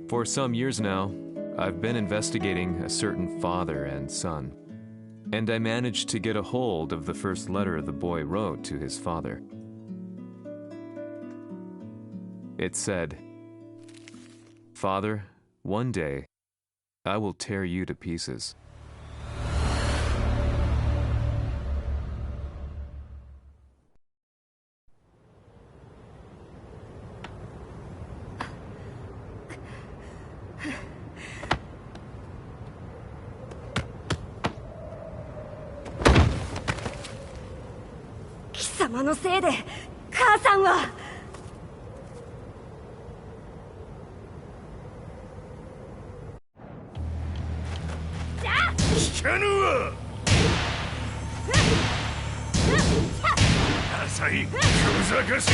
For some years now, I've been investigating a certain father and son, and I managed to get a hold of the first letter the boy wrote to his father. It said, "Father, one day, I will tear you to pieces." Kisamaのせいで母さんは。聞かぬわ。浅い小賢しい。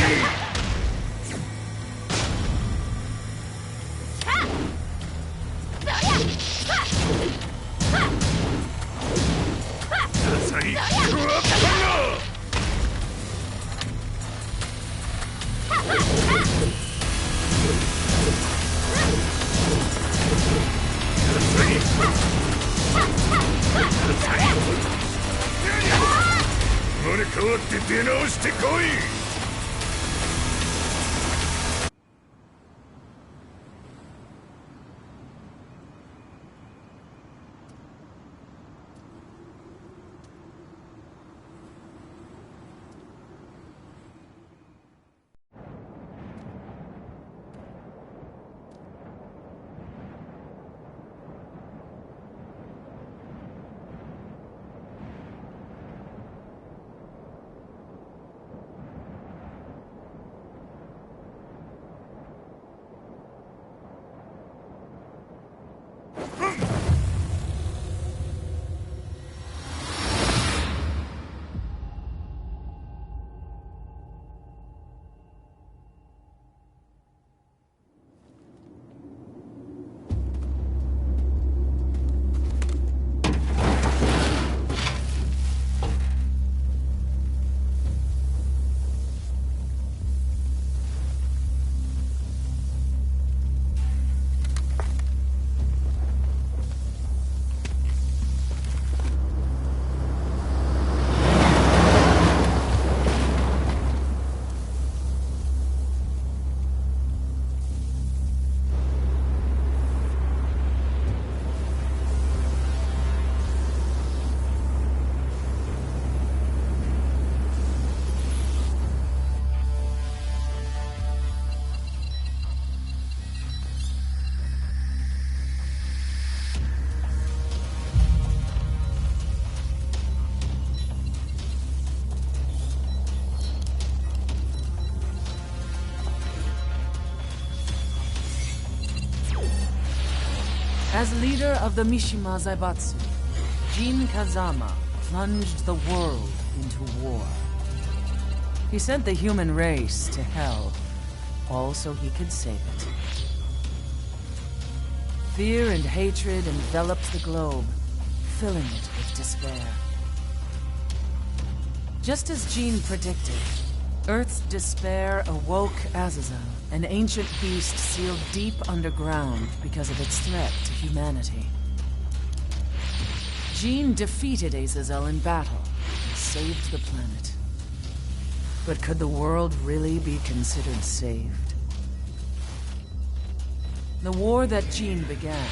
浅いクワッパが。生まれ変わって出直してこい。As leader of the Mishima Zaibatsu, Jin Kazama plunged the world into war. He sent the human race to hell, all so he could save it. Fear and hatred enveloped the globe, filling it with despair. Just as Jin predicted, Earth's despair awoke Azazel, an ancient beast sealed deep underground because of its threat to humanity. Jin defeated Azazel in battle and saved the planet. But could the world really be considered saved? The war that Jin began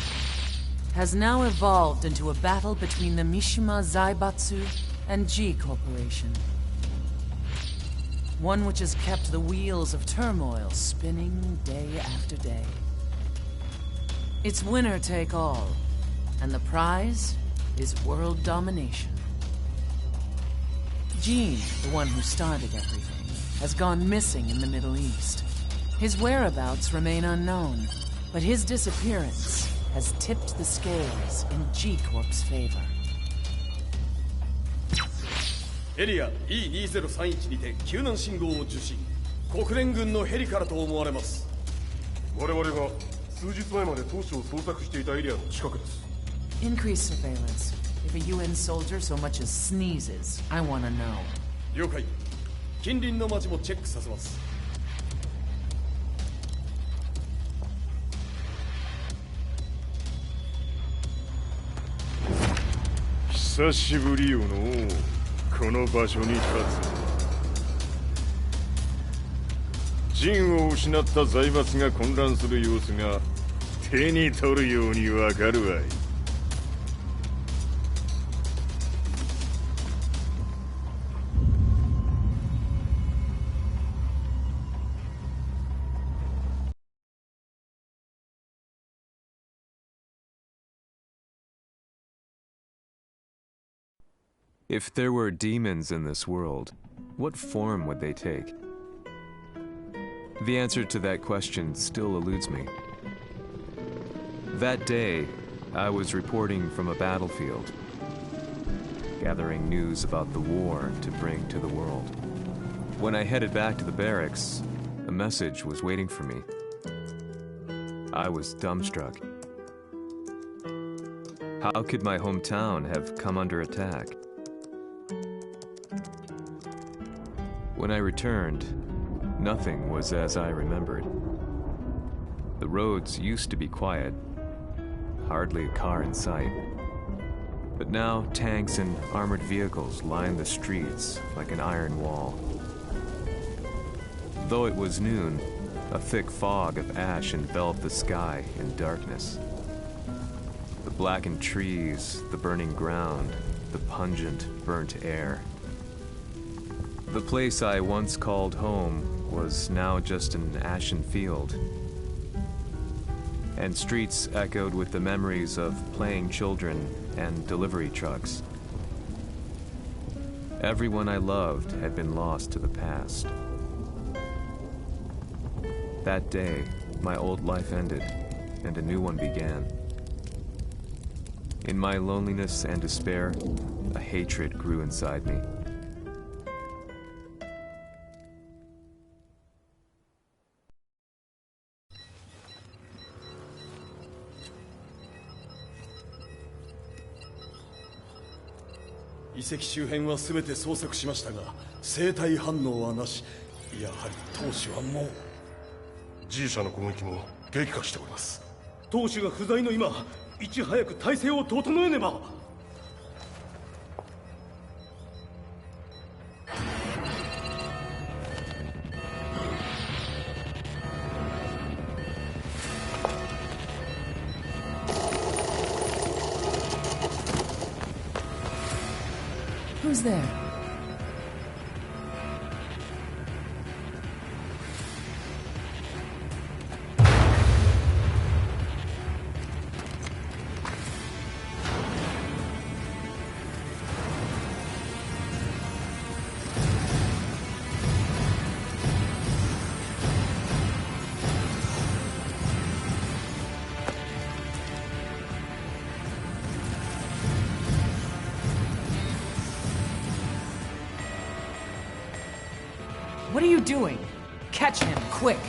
has now evolved into a battle between the Mishima Zaibatsu and G Corporation. One which has kept the wheels of turmoil spinning day after day. It's winner take all, and the prize is world domination. Jin, the one who started everything, has gone missing in the Middle East. His whereabouts remain unknown, but his disappearance has tipped the scales in G Corp's favor. エリア E2031 にて救難信号を受信。国連軍のヘリからと思われます。我々が数日前まで当初を捜索していたエリアの近くです。Increase surveillance. If a UN soldier so much as sneezes, I want to know. 了解。近隣の町もチェックさせます。久しぶりよのこの場所に立つ。陣を失った財閥が混乱する様子が手に取るようにわかるわい。If there were demons in this world, what form would they take? The answer to that question still eludes me. That day, I was reporting from a battlefield, gathering news about the war to bring to the world. When I headed back to the barracks, a message was waiting for me. I was dumbstruck. How could my hometown have come under attack? When I returned, nothing was as I remembered. The roads used to be quiet, hardly a car in sight. But now tanks and armored vehicles lined the streets like an iron wall. Though it was noon, a thick fog of ash enveloped the sky in darkness. The blackened trees, the burning ground, the pungent, burnt air. The place I once called home was now just an ashen field, and streets echoed with the memories of playing children and delivery trucks. Everyone I loved had been lost to the past. That day, my old life ended, and a new one began. In my loneliness and despair, a hatred grew inside me. 遺跡周辺は全て捜索しましたが生体反応はなし。やはり当主はもう G 社の攻撃も激化しております。当主が不在の今いち早く体制を整えねば。 Who's there? What are you doing? Catch him, quick!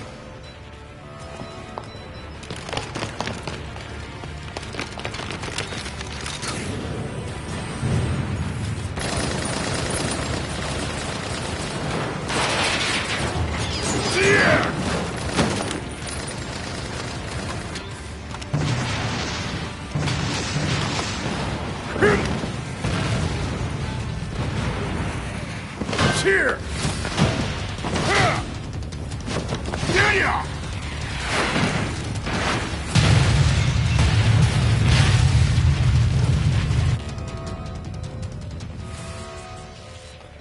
Here!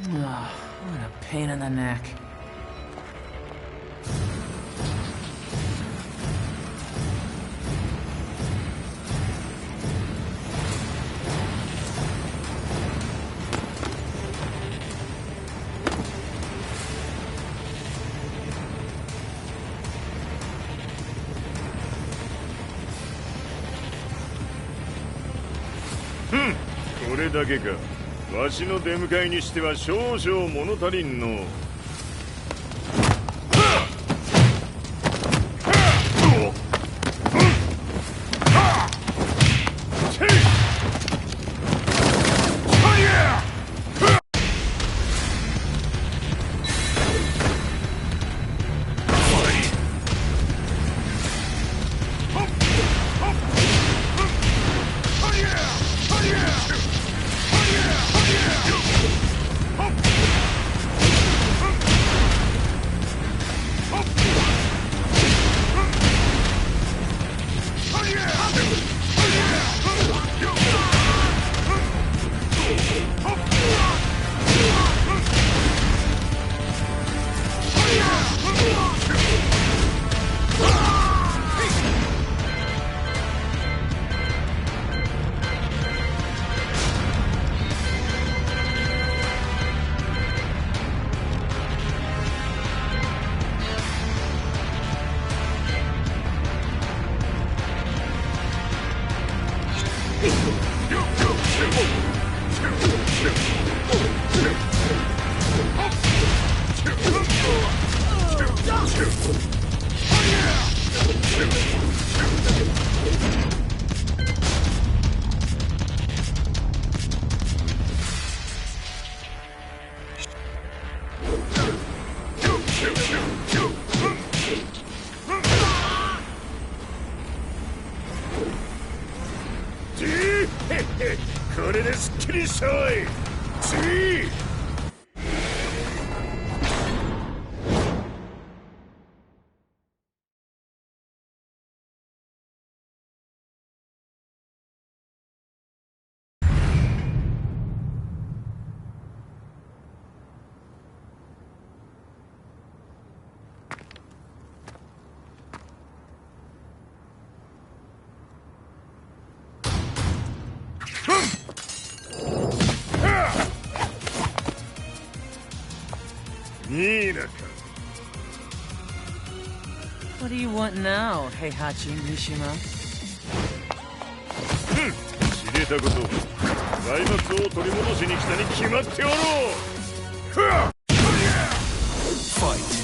What a pain in the neck. Hmm. これだけか。わしの出迎えにしては少々物足りんの。What do you want now, Heihachi Mishima? 知れたこと財閥を取り戻しに来たに決まっておろう。Fight.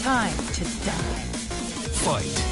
Time to die. Fight.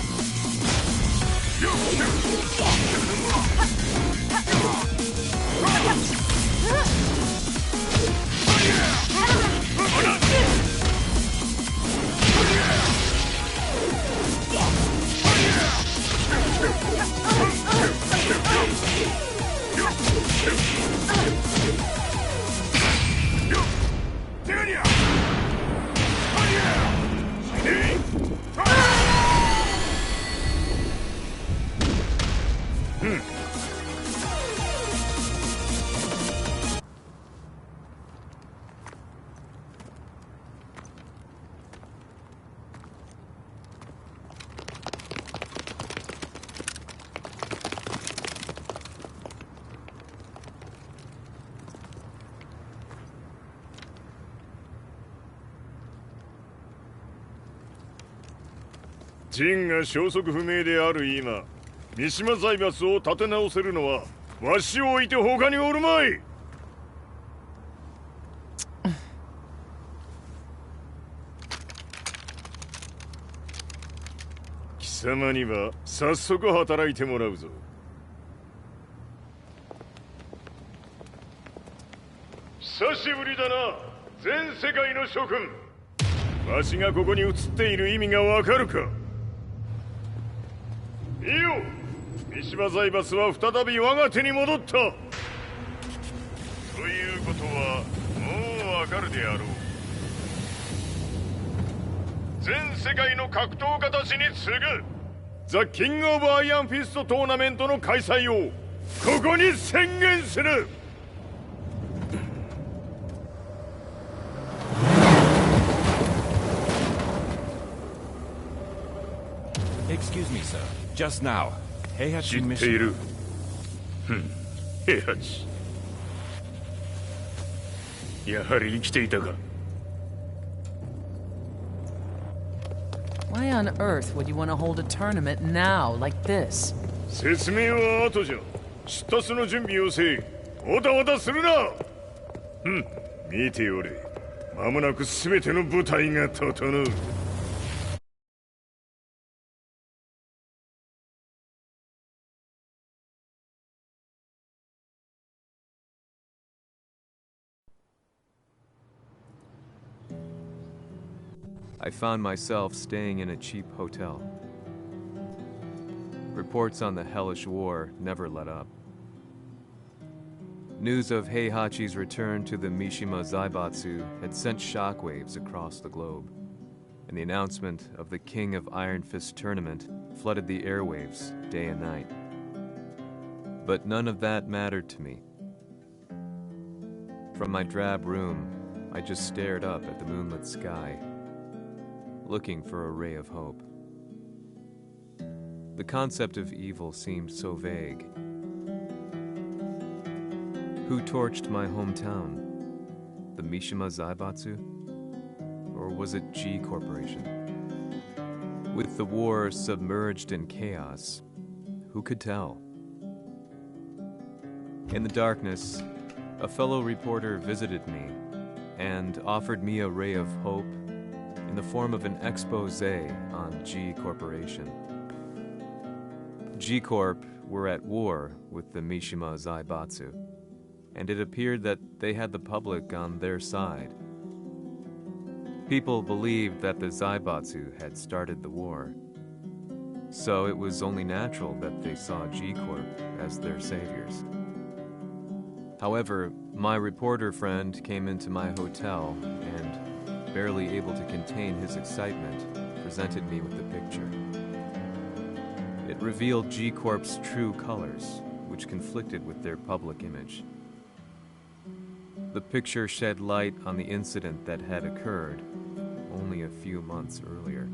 ジンが消息不明である今、三島財閥を立て直せるのはわしを置いて他におるまい。貴様には早速働いてもらうぞ。久しぶりだな、全世界の諸君。わしがここに映っている意味がわかるか。いいよ、三島財閥は再び我が手に戻った。ということはもうわかるであろう。全世界の格闘家たちに次ぐザ・キング・オブ・アイアンフィストトーナメントの開催をここに宣言する。Excuse me, sir. Just now, Heihachi 知ってい Mishima. る。平八。やはり生きていたか。Why on earth would you want to hold a tournament now, like this? 説明は後じゃ。出立の準備をせい。おたおたするな。見ておれ。間もなく全ての部隊が整う。I found myself staying in a cheap hotel. Reports on the hellish war never let up. News of Heihachi's return to the Mishima Zaibatsu had sent shockwaves across the globe, and the announcement of the King of Iron Fist tournament flooded the airwaves day and night. But none of that mattered to me. From my drab room, I just stared up at the moonlit sky, looking for a ray of hope. The concept of evil seemed so vague. Who torched my hometown? The Mishima Zaibatsu? Or was it G Corporation? With the war submerged in chaos, who could tell? In the darkness, a fellow reporter visited me and offered me a ray of hope in the form of an expose on G Corporation. G Corp were at war with the Mishima Zaibatsu, and it appeared that they had the public on their side. People believed that the Zaibatsu had started the war, so it was only natural that they saw G Corp as their saviors. However, my reporter friend came into my hotel and, barely able to contain his excitement, presented me with the picture. It revealed G-Corp's true colors, which conflicted with their public image. The picture shed light on the incident that had occurred only a few months earlier.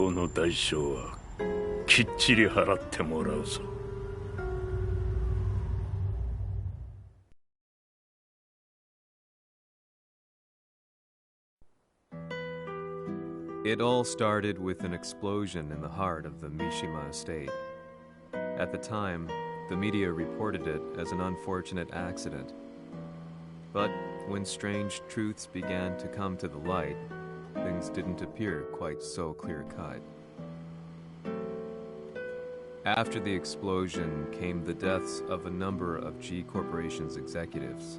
この代償はきっちり払ってもらうぞ。It all started with an explosion in the heart of the Mishima estate. At the time, The media reported it as an unfortunate accident. But when strange truths began to come to the light, things didn't appear quite so clear-cut. After the explosion came the deaths of a number of G Corporation's executives.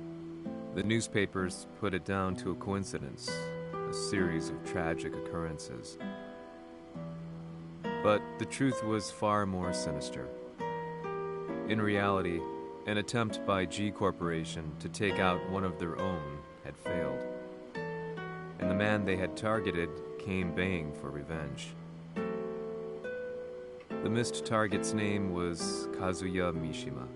The newspapers put it down to a coincidence, a series of tragic occurrences. But the truth was far more sinister. In reality, an attempt by G Corporation to take out one of their own had failed, and the man they had targeted came baying for revenge. The missed target's name was Kazuya Mishima.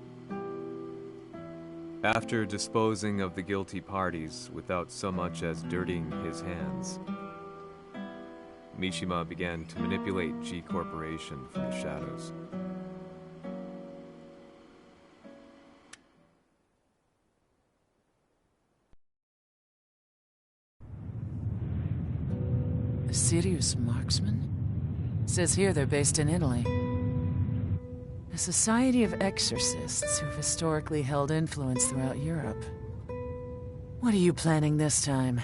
After disposing of the guilty parties without so much as dirtying his hands, Mishima began to manipulate G Corporation from the shadows. A serious marksman? Says here they're based in Italy. A society of exorcists who've historically held influence throughout Europe. What are you planning this time?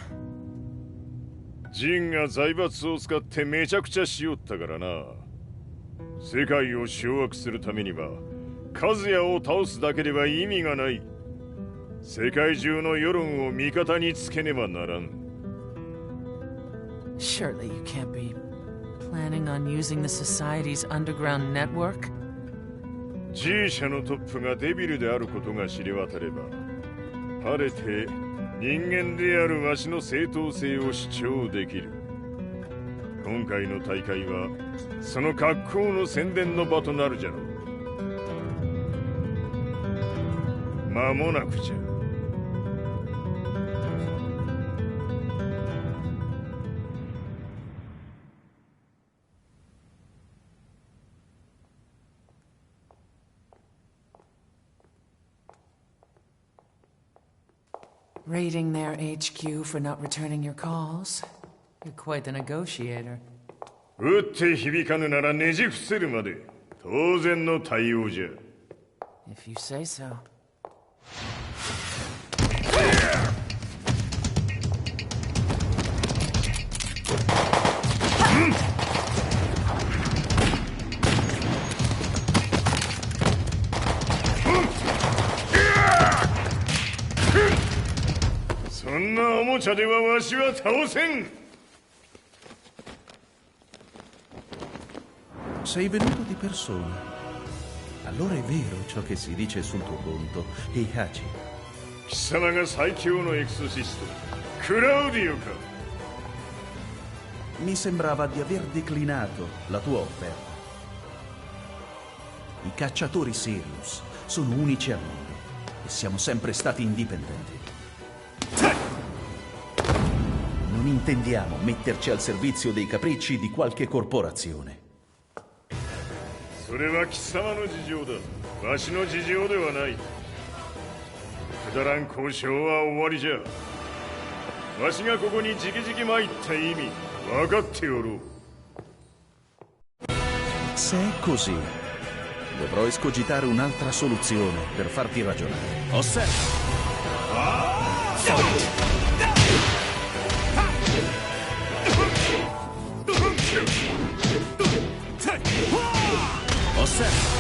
ジンが財閥を使ってめちゃくちゃしよったからな。世界を掌握するためにはカズヤを倒すだけでは意味がない。世界中の世論を味方につけねばならん。Surely you can't be planning on using the society's underground network? G 社のトップがデビルであることが知れ渡れば、晴れて人間であるわしの正当性を主張できる。今回の大会はその格好の宣伝の場となるじゃろう。間もなくじゃ。Raiding their HQ for not returning your calls? You're quite the negotiator. 撃って響かぬならねじ伏せるまで当然の対応じゃ。If you say so. Sei venuto di persona. Allora è vero ciò che si dice sul tuo conto, Heihachi. 貴様が最強のエクソシスト、クラウディオか。Mi sembrava di aver declinato la tua offerta. I cacciatori Sirius sono unici al mondo e siamo sempre stati indipendenti. Non intendiamo metterci al servizio dei capricci di qualche corporazione. それは貴様の事情だ。わしの事情ではない。くだらん交渉は終わりじゃ。わしがここに直々参った意味分かっておろう。Se è così, dovrò escogitare un'altra soluzione per farti ragionare. Osserva! Osserva!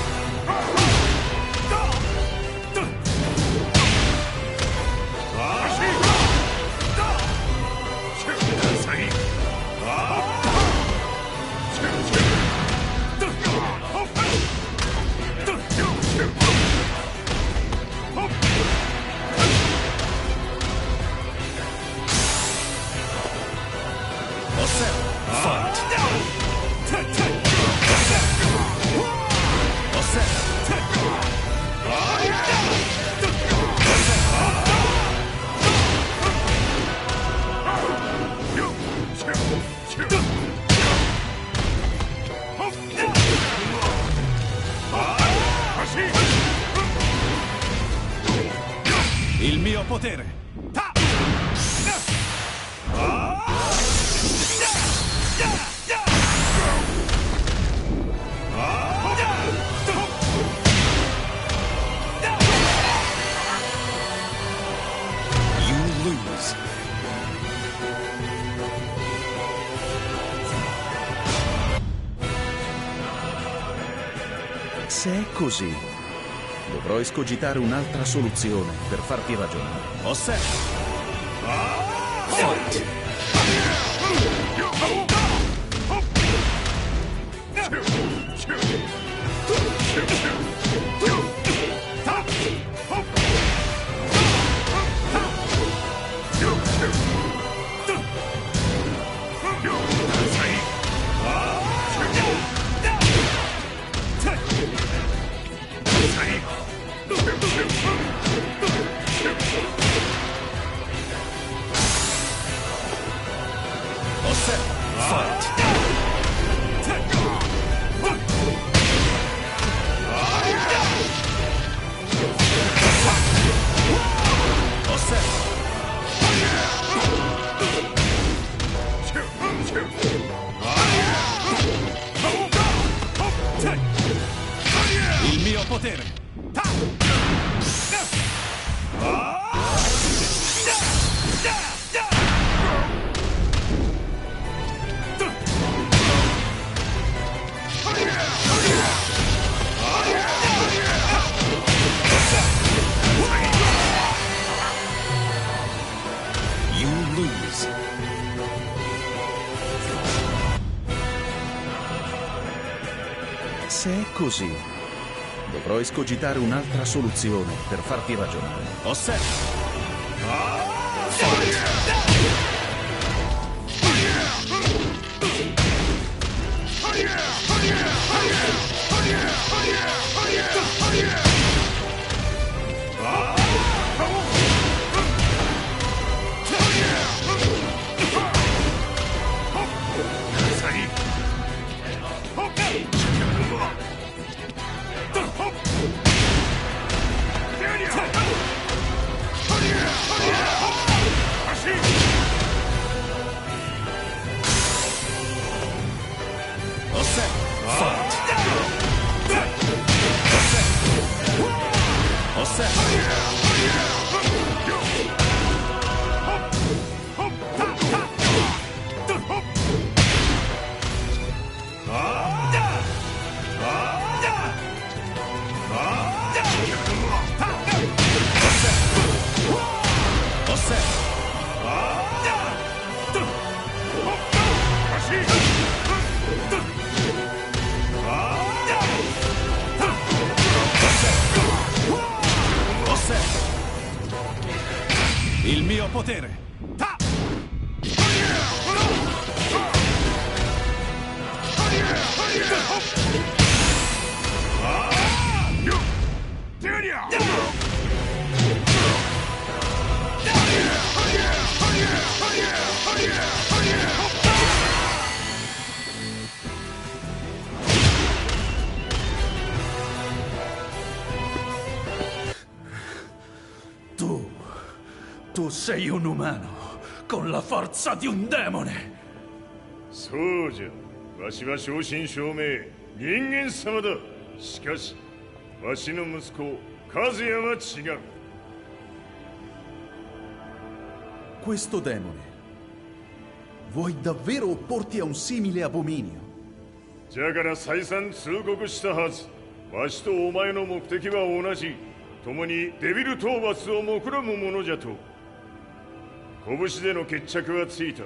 Il mio potere! Se è così, dovrò escogitare un'altra soluzione per farti ragionare. Osserva! Fight! Il mio potere! You lose. Se è così, dovrò escogitare un'altra soluzione per farti ragionare. Osserva! Il mio potere! Tu sei un umano, con la forza di un demone! そうじゃ。わしは正真正銘人間様だ。しかしわしの息子和也は違う。 Questo demone, vuoi davvero opporti a un simile abominio? じゃから再三通告したはず。わしとお前の目的は同じ。共にデビル討伐を目論むものじゃと。拳での決着はついた。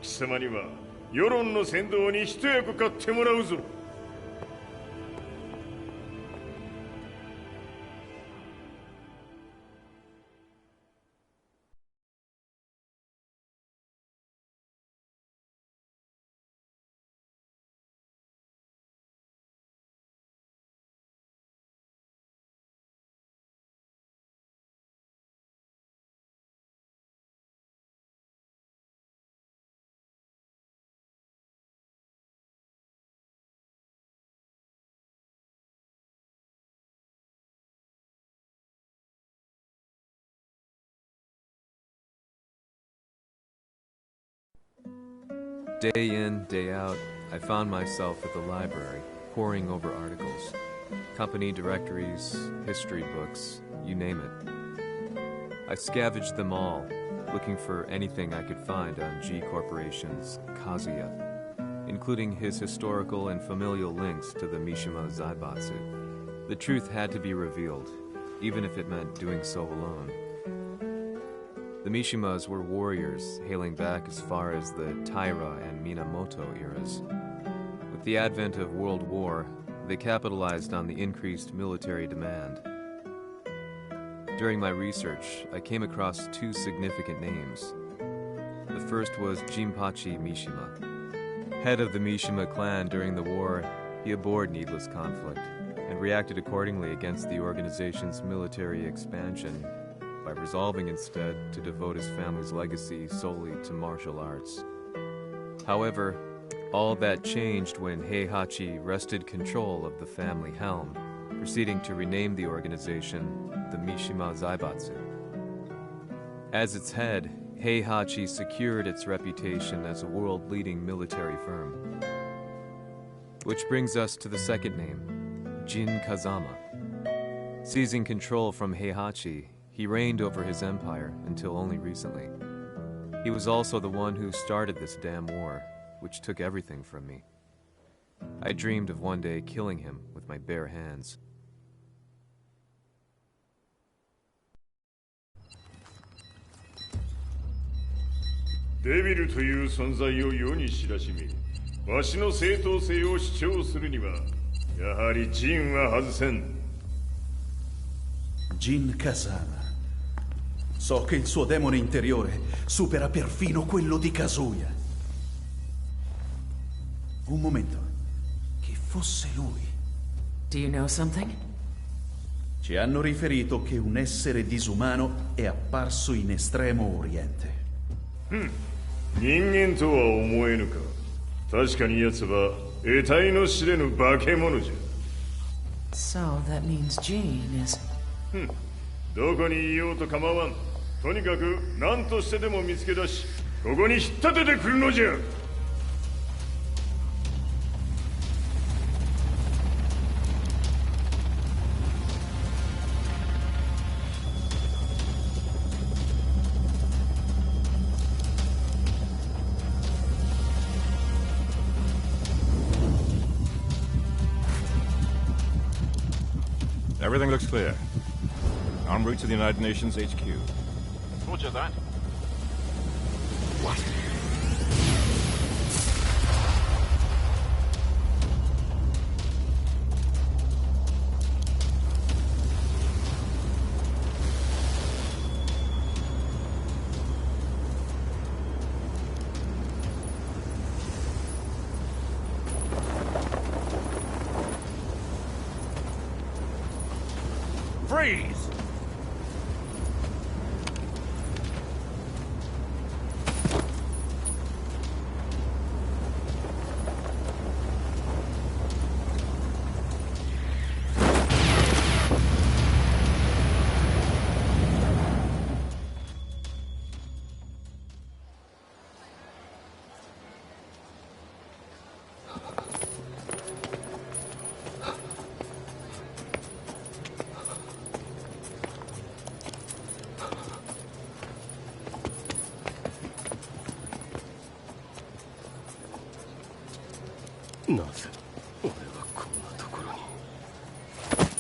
貴様には世論の先導に一役買ってもらうぞ。Day in, day out, I found myself at the library, poring over articles. Company directories, history books, you name it. I scavenged them all, looking for anything I could find on G Corporation's Kazuya, including his historical and familial links to the Mishima Zaibatsu. The truth had to be revealed, even if it meant doing so alone. The Mishimas were warriors hailing back as far as the Taira and Minamoto eras. With the advent of World War, they capitalized on the increased military demand. During my research, I came across two significant names. The first was Jinpachi Mishima. Head of the Mishima clan during the war, he abhorred needless conflict and reacted accordingly against the organization's military expansion by resolving instead to devote his family's legacy solely to martial arts. However, all that changed when Heihachi wrested control of the family helm, proceeding to rename the organization the Mishima Zaibatsu. As its head, Heihachi secured its reputation as a world-leading military firm. Which brings us to the second name, Jin Kazama. Seizing control from Heihachi, he reigned over his empire until only recently. He was also the one who started this damn war, which took everything from me. I dreamed of one day killing him with my bare hands. Devil という存在を世に知らしめ、わしの正当性を主張するには、やはりジンは外せん。Jin Kazama. So che il suo demone interiore supera perfino quello di Kazuya. Un momento. Che fosse lui. Do you know something? Ci hanno riferito che un essere disumano è apparso in Estremo Oriente. 人間とは思えぬか。確かに奴は得体の知れぬ化け物じゃ。So that means Jean is... どこにいようと構わん。とにかく何としてでも見つけ出し、ここに引っ立ててくるのじゃ。Everything looks clear. En route to the United Nations HQ. Roger that. What? Freeze!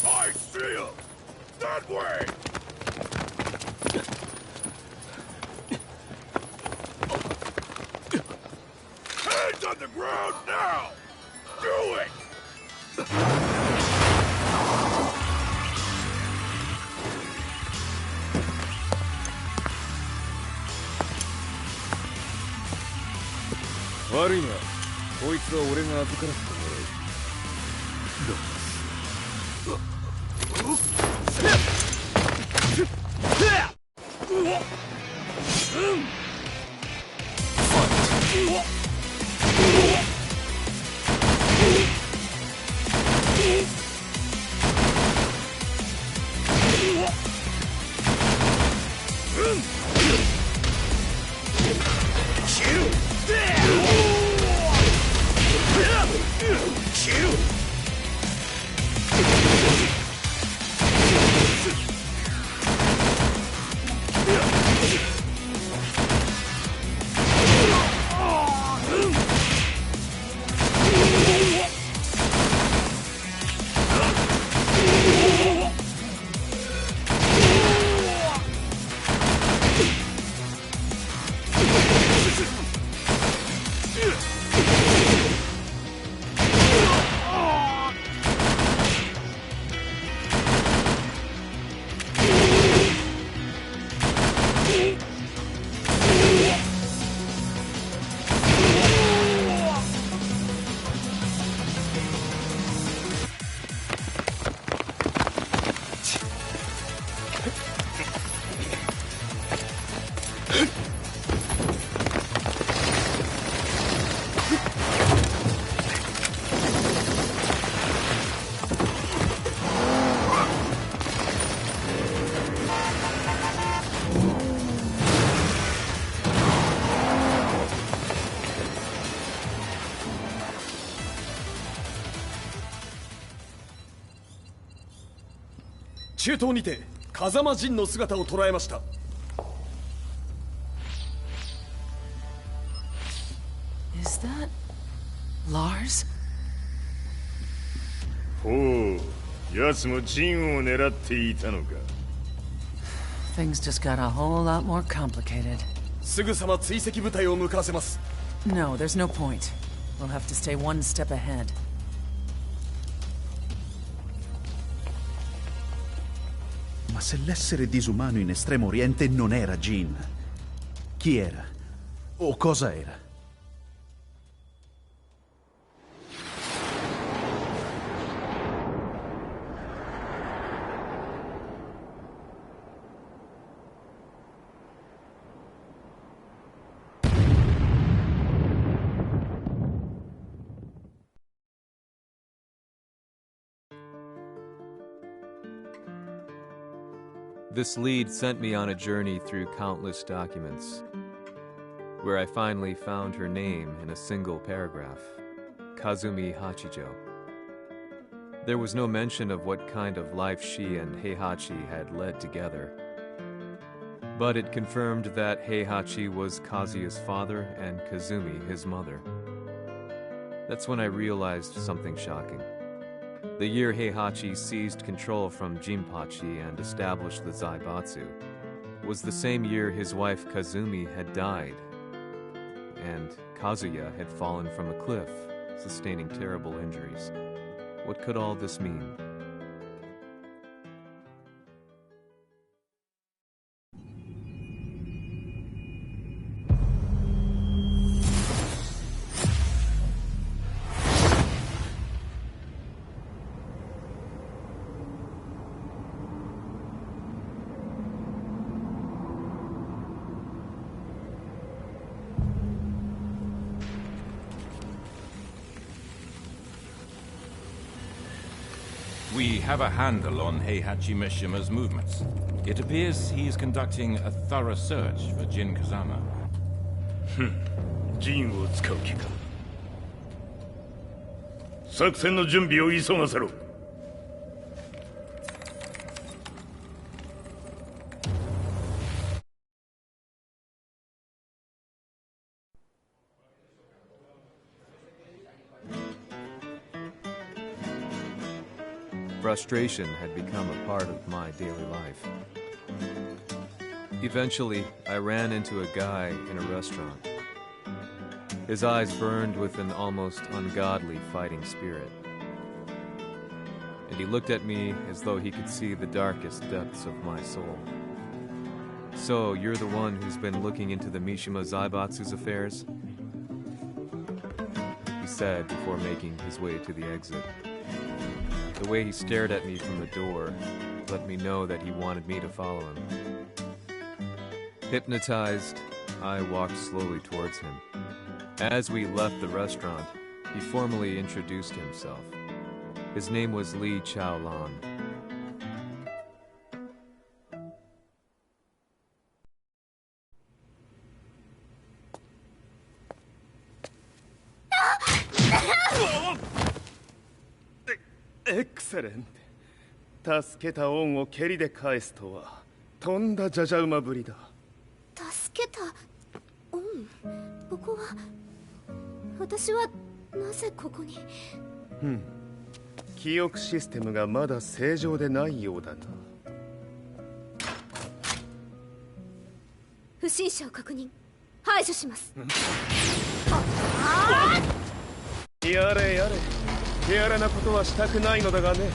I see him! That way! Hands on the ground now! Do it!悪いな。こいつは俺が預からせてもらう。中東にて風間陣の姿を捉えました。Is that Lars? ほう、奴も陣を狙っていたのか。Things just got a whole lot more complicated. すぐさま追跡部隊を向かわせます。No, there's no point. We'll have to stay one step ahead. Ma se l'essere disumano in Estremo Oriente non era Jin, chi era? O cosa era? This lead sent me on a journey through countless documents, where I finally found her name in a single paragraph, Kazumi Hachijo. There was no mention of what kind of life she and Heihachi had led together, but it confirmed that Heihachi was Kazuya's father and Kazumi his mother. That's when I realized something shocking. The year Heihachi seized control from Jinpachi and established the Zaibatsu was the same year his wife Kazumi had died, and Kazuya had fallen from a cliff, sustaining terrible injuries. What could all this mean? We have a handle on Heihachi Mishima's movements. It appears he is conducting a thorough search for Jin Kazama. 陣を使う気か。作戦の準備を急がせろ。Frustration had become a part of my daily life. Eventually, I ran into a guy in a restaurant. His eyes burned with an almost ungodly fighting spirit. And he looked at me as though he could see the darkest depths of my soul. "So, you're the one who's been looking into the Mishima Zaibatsu's affairs?" he said before making his way to the exit. The way he stared at me from the door let me know that he wanted me to follow him. Hypnotized, I walked slowly towards him. As we left the restaurant, he formally introduced himself. His name was Li Chaolan. Excellent. 助けた恩を蹴りで返すとはとんだじゃじゃ馬ぶりだ。助けた恩？ここは私はなぜここに？記憶システムがまだ正常でないようだな。不審者を確認。排除します。やれやれ。手荒なことはしたくないのだがね。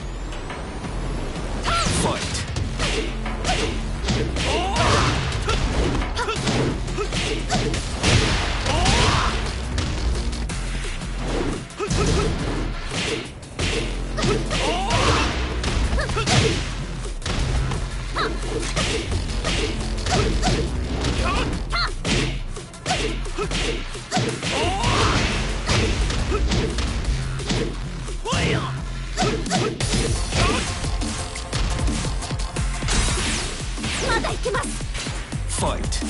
まだいけます。Fight!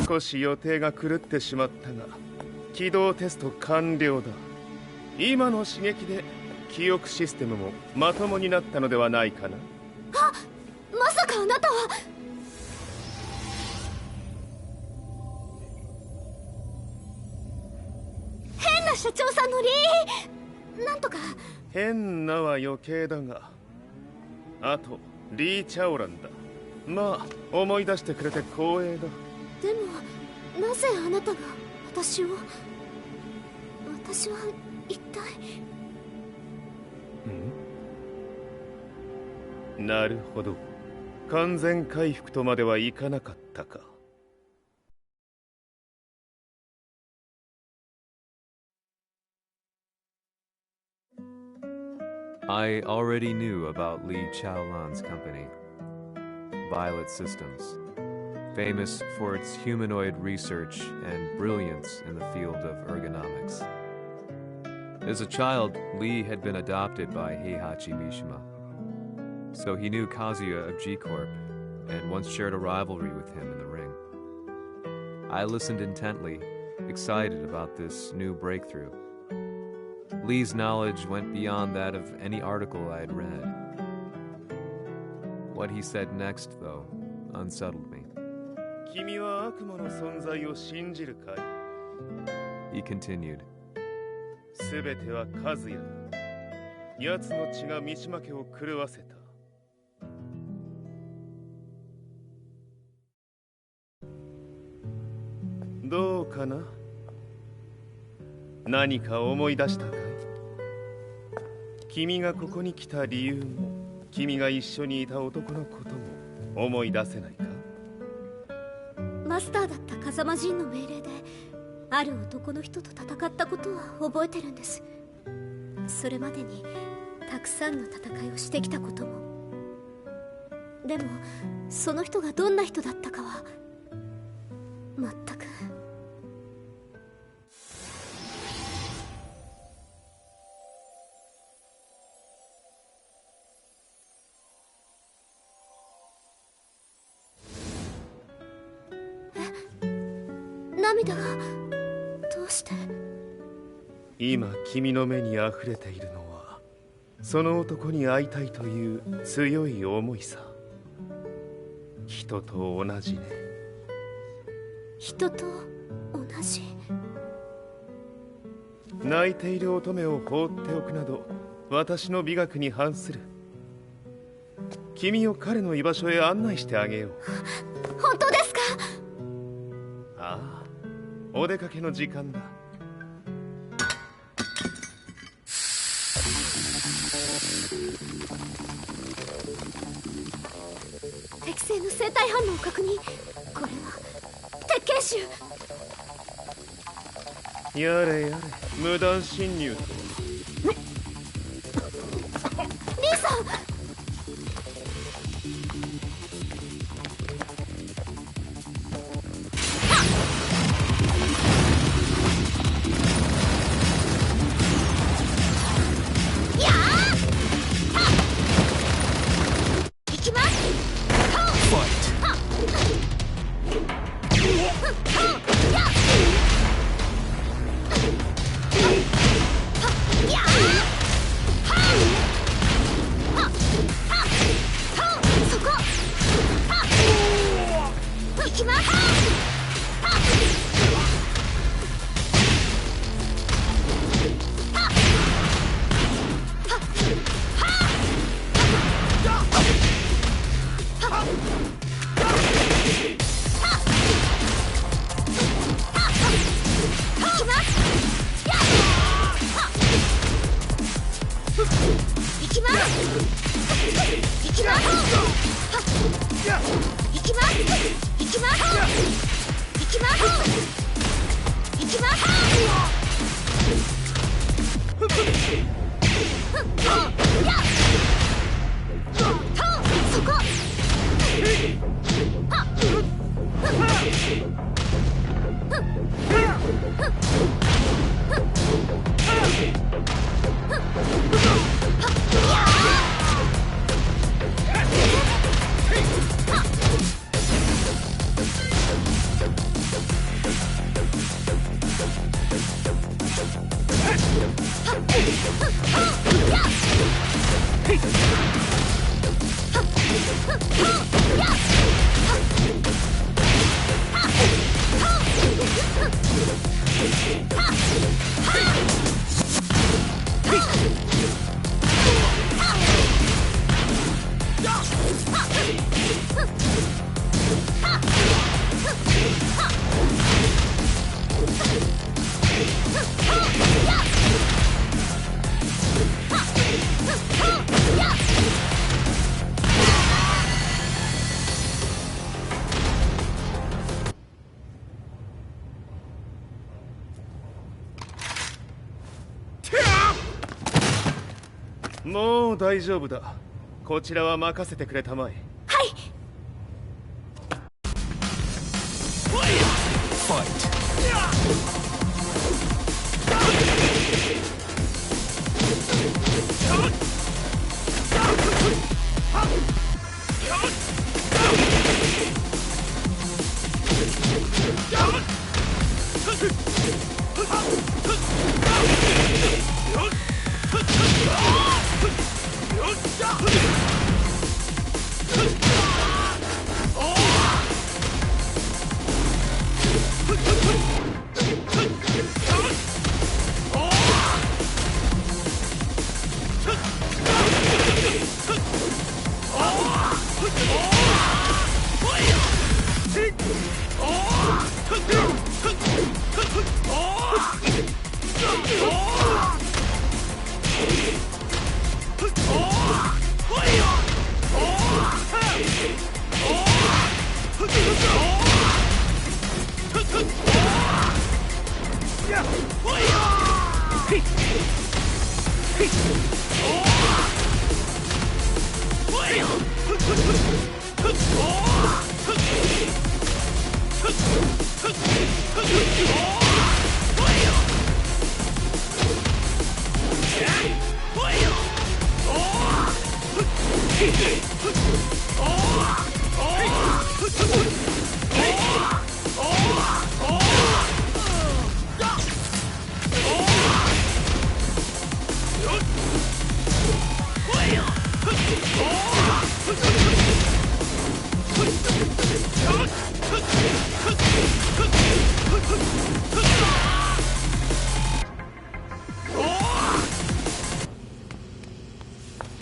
少し予定が狂ってしまったが、起動テスト完了だ。今の刺激で記憶システムもまともになったのではないかな。あ、まさかあなたは。変な社長さんのリーなんとか。変なは余計だが、あとリー・チャオランだ。まあ思い出してくれて光栄だ。でもなぜあなたが私は一体。なるほど、完全回復とまではいかなかったか。I already knew about Li Chaolan's company, Violet Systems, famous for its humanoid research and brilliance in the field of ergonomics. As a child, Li had been adopted by Heihachi Mishima, so he knew Kazuya of G-Corp and once shared a rivalry with him in the ring. I listened intently, excited about this new breakthrough. Lee's knowledge went beyond that of any article I had read. What he said next, though, unsettled me. 君は悪魔の存在を信じるかい? He continued. すべてはカズヤ。奴の血が三島家を狂わせた。どうかな？何か思い出したかい？君がここに来た理由も、君が一緒にいた男のことも思い出せないか？マスターだった風間陣の命令である男の人と戦ったことは覚えてるんです。それまでにたくさんの戦いをしてきたことも。でもその人がどんな人だったかは全く。涙がどうして？今君の目に溢れているのはその男に会いたいという強い思いさ。人と同じね。人と同じ。泣いている乙女を放っておくなど私の美学に反する。君を彼の居場所へ案内してあげよう。本当ですか？ああ、お出かけの時間だ。適正の生体反応を確認。これは鉄拳臭。やれやれ、無断侵入と。リーさん。もう大丈夫だ。こちらは任せてくれたまえ。はい。Fight.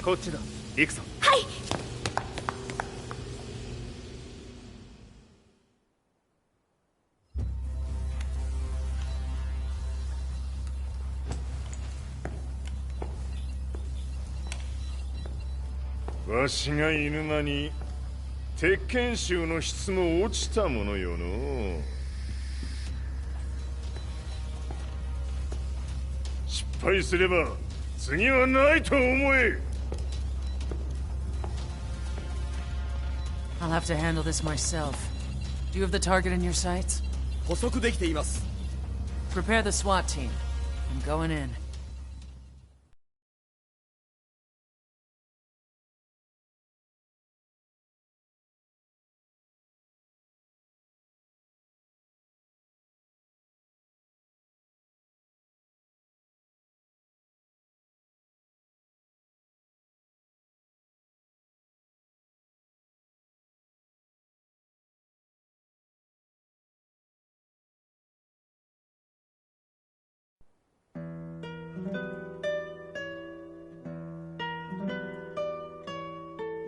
こっちだ。行くぞ。はい。わしが犬間に鉄拳衆の質も落ちたものよの。失敗すれば次はないと思え。I'll have to handle this myself. Do you have the target in your sights? 捕捉できています。 Prepare the SWAT team. I'm going in.「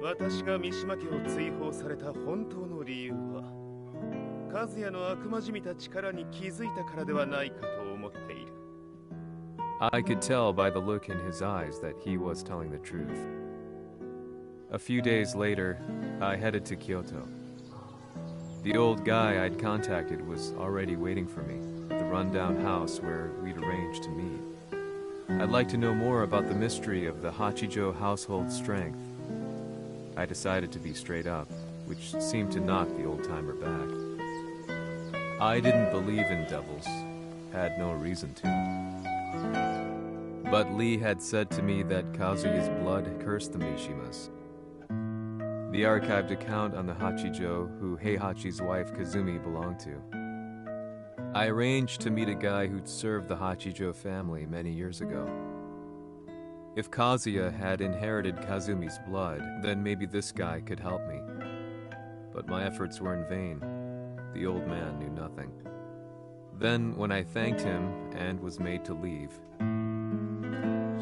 私が三島家を追放された本当の理由は、和也の悪魔じみた力に気づいたからではないかと思っている。I could tell by the look in his eyes that he was telling the truth. A few days later, I headed to Kyoto. The old guy I'd contacted was already waiting for me at the rundown house where we'd arranged to meet. I'd like to know more about the mystery of the Hachijo household strength. I decided to be straight up, which seemed to knock the old-timer back. I didn't believe in devils, had no reason to. But Lee had said to me that Kazuya's blood cursed the Mishimas. The archived account on the Hachijo who Heihachi's wife Kazumi belonged to. I arranged to meet a guy who'd served the Hachijo family many years ago. If Kazuya had inherited Kazumi's blood, then maybe this guy could help me. But my efforts were in vain. The old man knew nothing. Then, when I thanked him and was made to leave,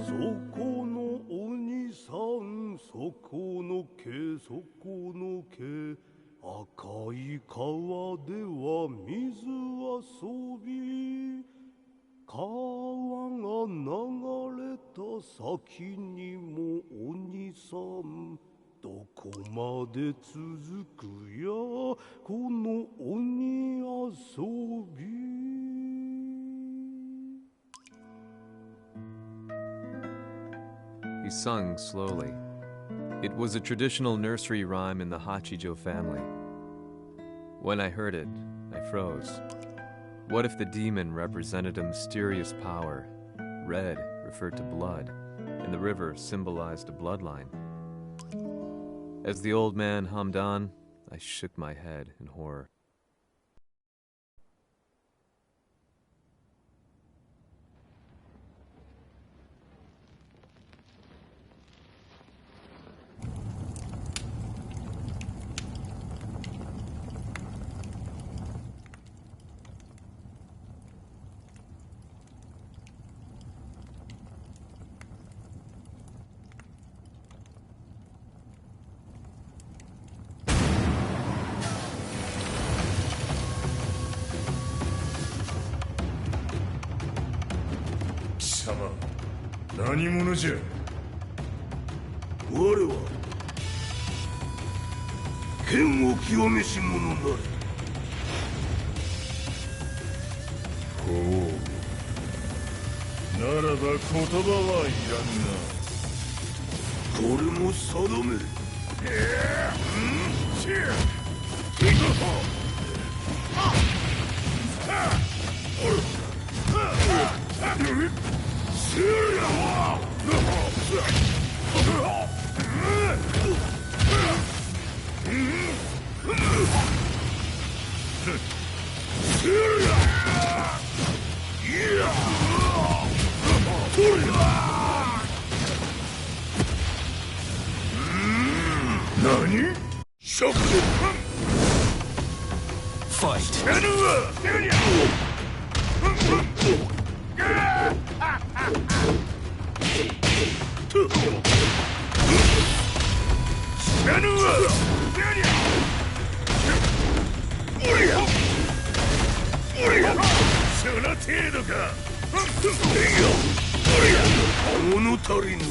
そこのお兄さん、そこの毛、そこの毛、赤い川では水遊び、川が流れた先にもお兄さん、どこまで続くやこの鬼遊び。he sung slowly. It was a traditional nursery rhyme in the Hachijo family. When I heard it, I froze. What if the demon represented a mysterious power? Red referred to blood, and the river symbolized a bloodline. As the old man hummed on, I shook my head in horror. Mishima, 何者じゃ。我は剣を極めし者なり。ほう。ならば言葉はいらんな。これも定め。何？釈その程度か。物足りぬ。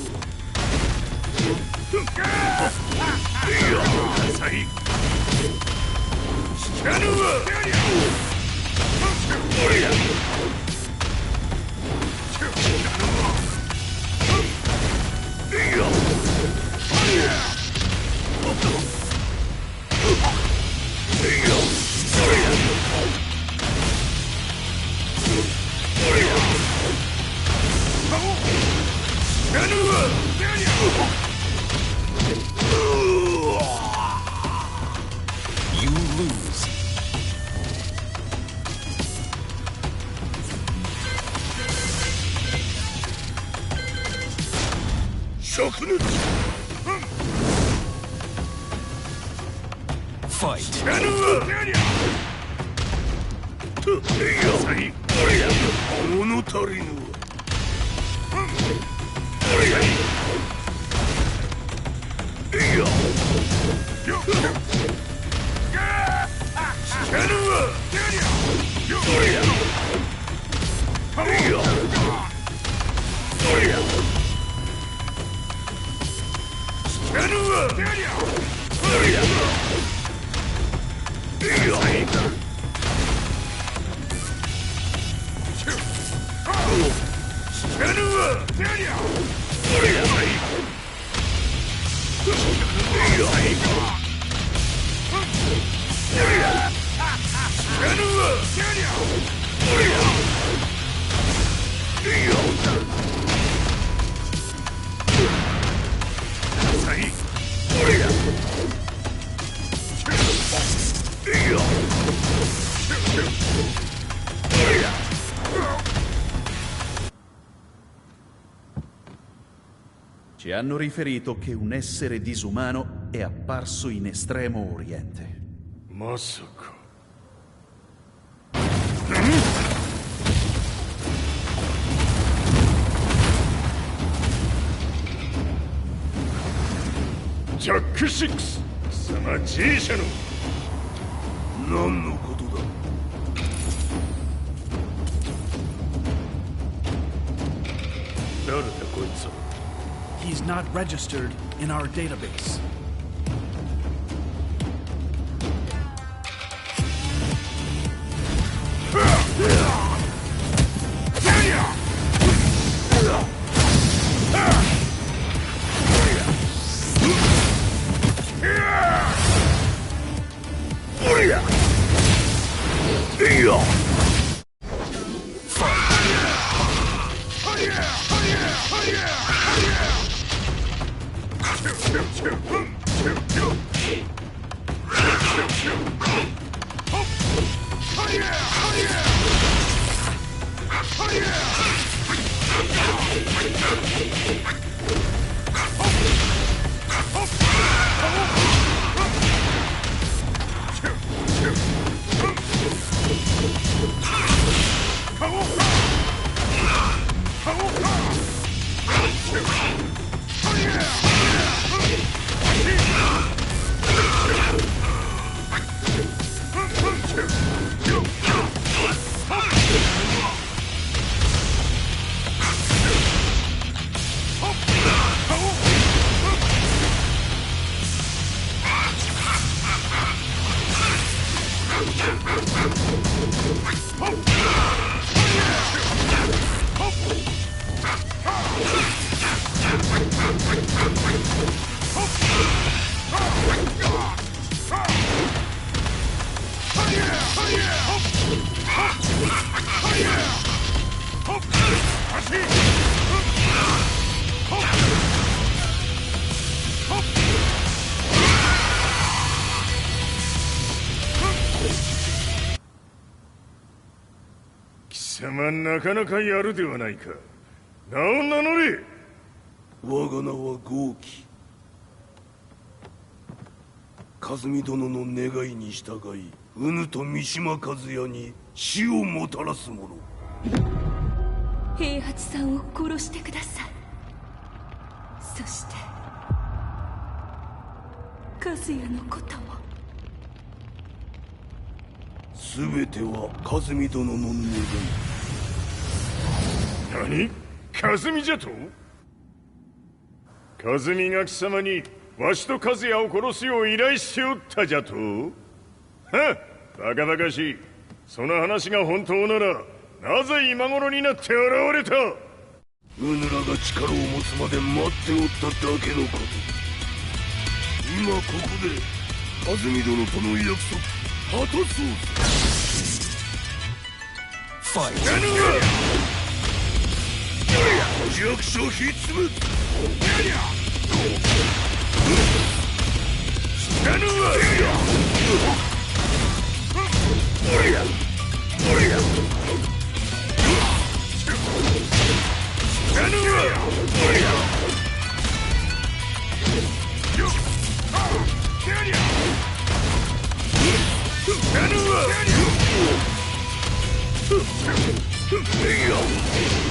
物足りぬ。Ci hanno riferito che un essere disumano è apparso in Estremo Oriente. Masaka. Jack 6貴様 G 社の何のことだ。誰だこいつは。He's not registered in our database. 貴様なかなかやるではないか。名を名乗れ。我が名は豪輝。和美殿の願いに従いうぬと三島和也に死をもたらす者。平八さんを殺してください。そして和也のことも。全ては和美殿の願い。何？和美じゃと？和美が貴様にわしと和也を殺すよう依頼しておったじゃと？はっ、バカバカしい。その話が本当ならなぜ今頃になって現れた？うぬらが力を持つまで待っておっただけのこと。今ここで和美殿との約束果たそうぜ。ファイト。弱小ひっつむ。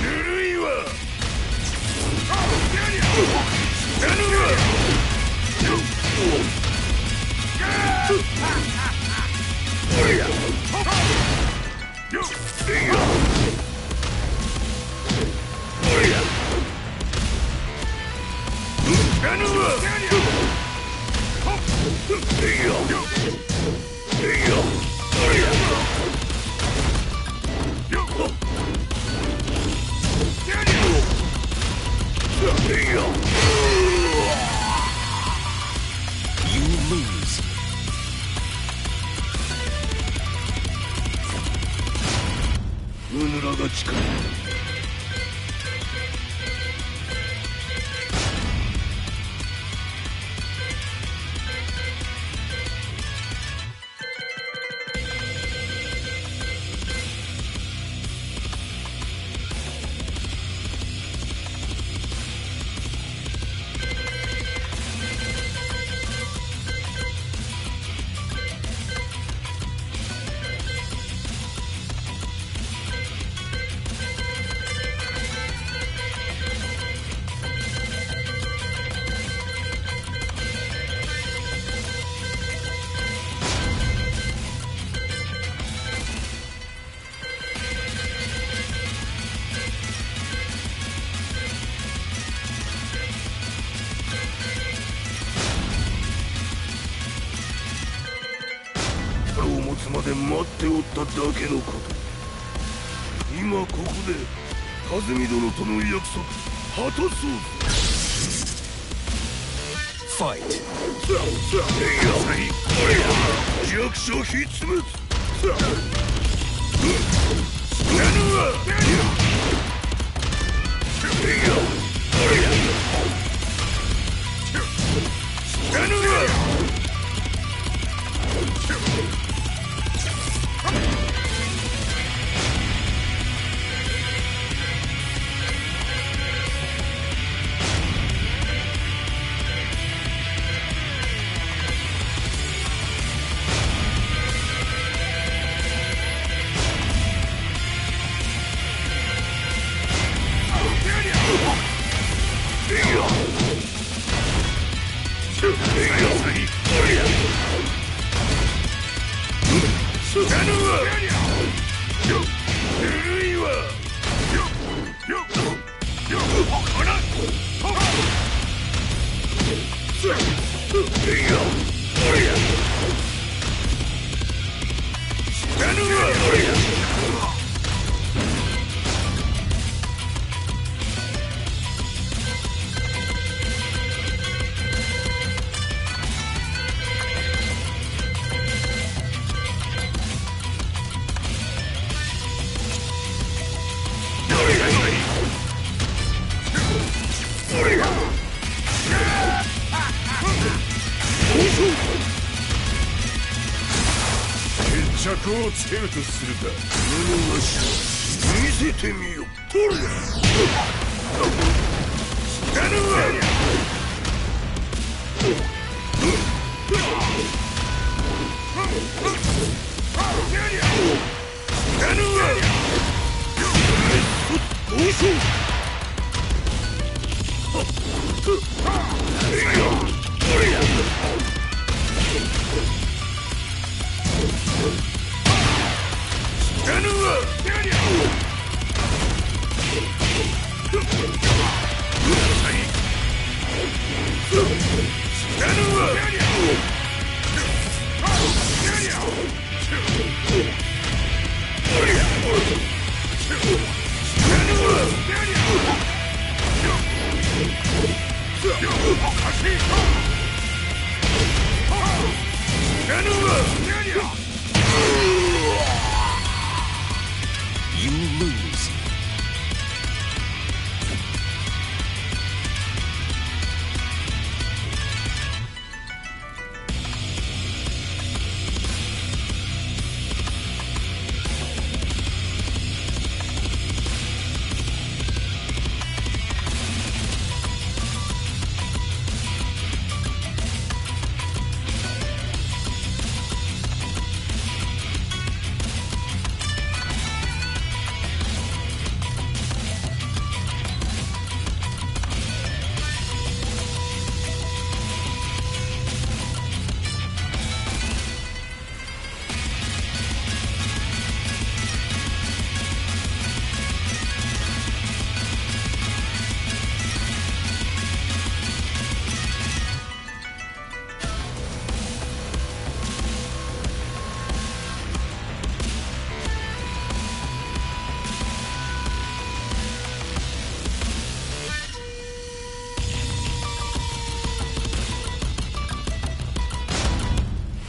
ぬるいわ。うぬらが力。まで待っておっただけのこと。今ここで和美殿との約束果たそうぜ。ファイト。弱者必滅。決着をつけるとするか。物わし見せてみよ。とりゃ死なぬわ。死なぬわ。どうしよう。You lose.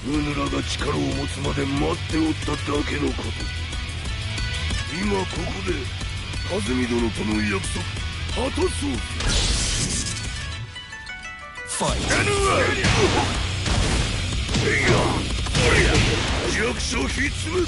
うぬらが力を持つまで待っておっただけのこと。今ここで風見殿との約束果たそう。ファイト。弱者必滅。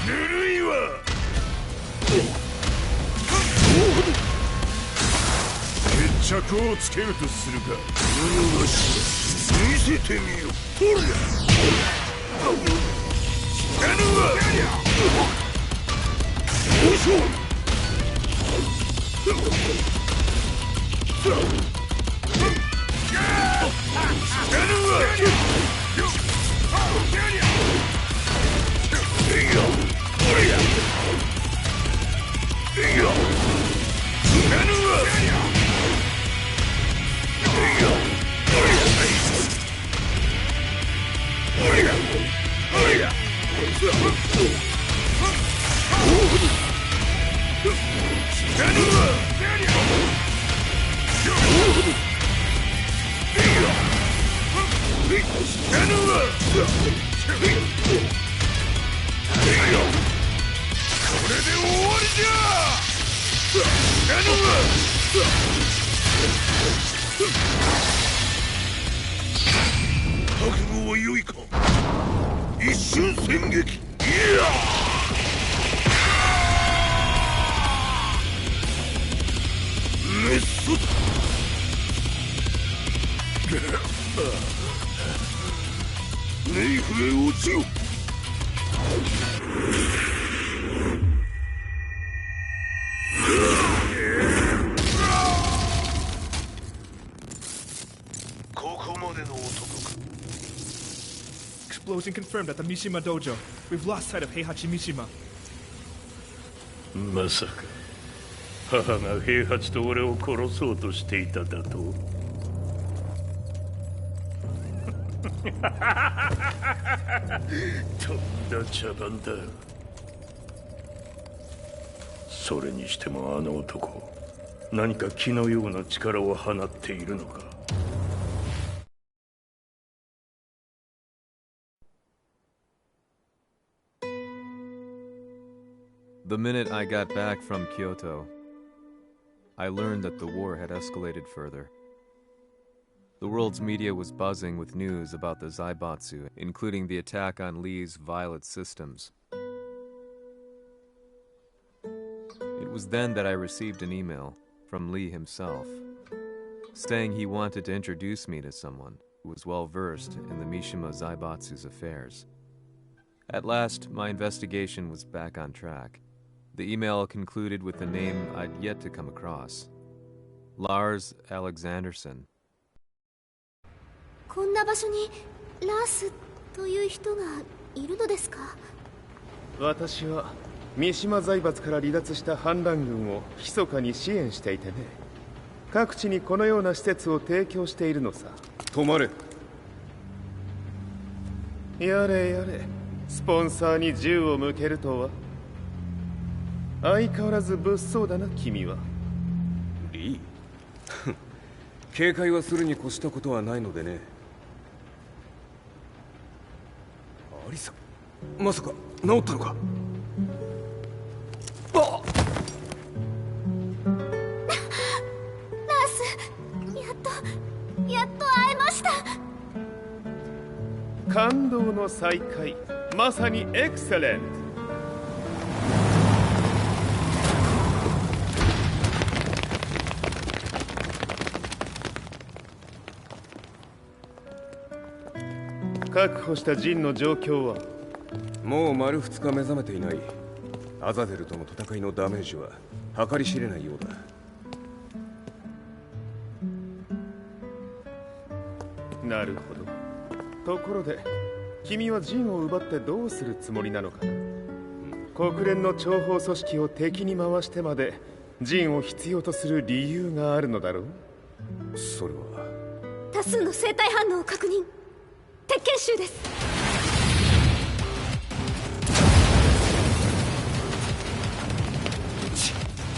ぬるいわ。決着をつけるとするか。物わし見せてみよ。とりゃ死なぬわ。どうしよう。覚悟は良いか。一瞬戦撃。メッソだ。ネイフへ落ちよ。ここまでの男か。 Explosion confirmed at the Mishima dojo. We've lost sight of Heihachi Mishima. まさか母が平八と俺を殺そうとしていただと。とんだ茶番だ。それにしてもあの男、何か気のような力を放っているのか。The minute I got back from Kyoto, I learned that the war had escalated further. The world's media was buzzing with news about the Zaibatsu, including the attack on Lee's Violet systems. It was then that I received an email from Lee himself, saying he wanted to introduce me to someone who was well versed in the Mishima Zaibatsu's affairs. At last, my investigation was back on track. The email concluded with a name I'd yet to come across. Lars Alexanderson. こんな場所にラースという人がいるのですか？私は三島財閥から離脱した反乱軍を密かに支援していてね。各地にこのような施設を提供しているのさ。止まれ。やれやれ、スポンサーに銃を向けるとは。相変わらず物騒だな、君は。リー警戒はするに越したことはないのでね。アリサ、まさか治ったのか？あっラース、やっと会えました。感動の再会、まさにエクセレント。確保したジンの状況は？もう丸2日目覚めていない。アザゼルとの戦いのダメージは計り知れないようだ。なるほど。ところで君はジンを奪ってどうするつもりなのかな？国連の諜報組織を敵に回してまでジンを必要とする理由があるのだろう？それは多数の生体反応を確認。鉄拳衆です。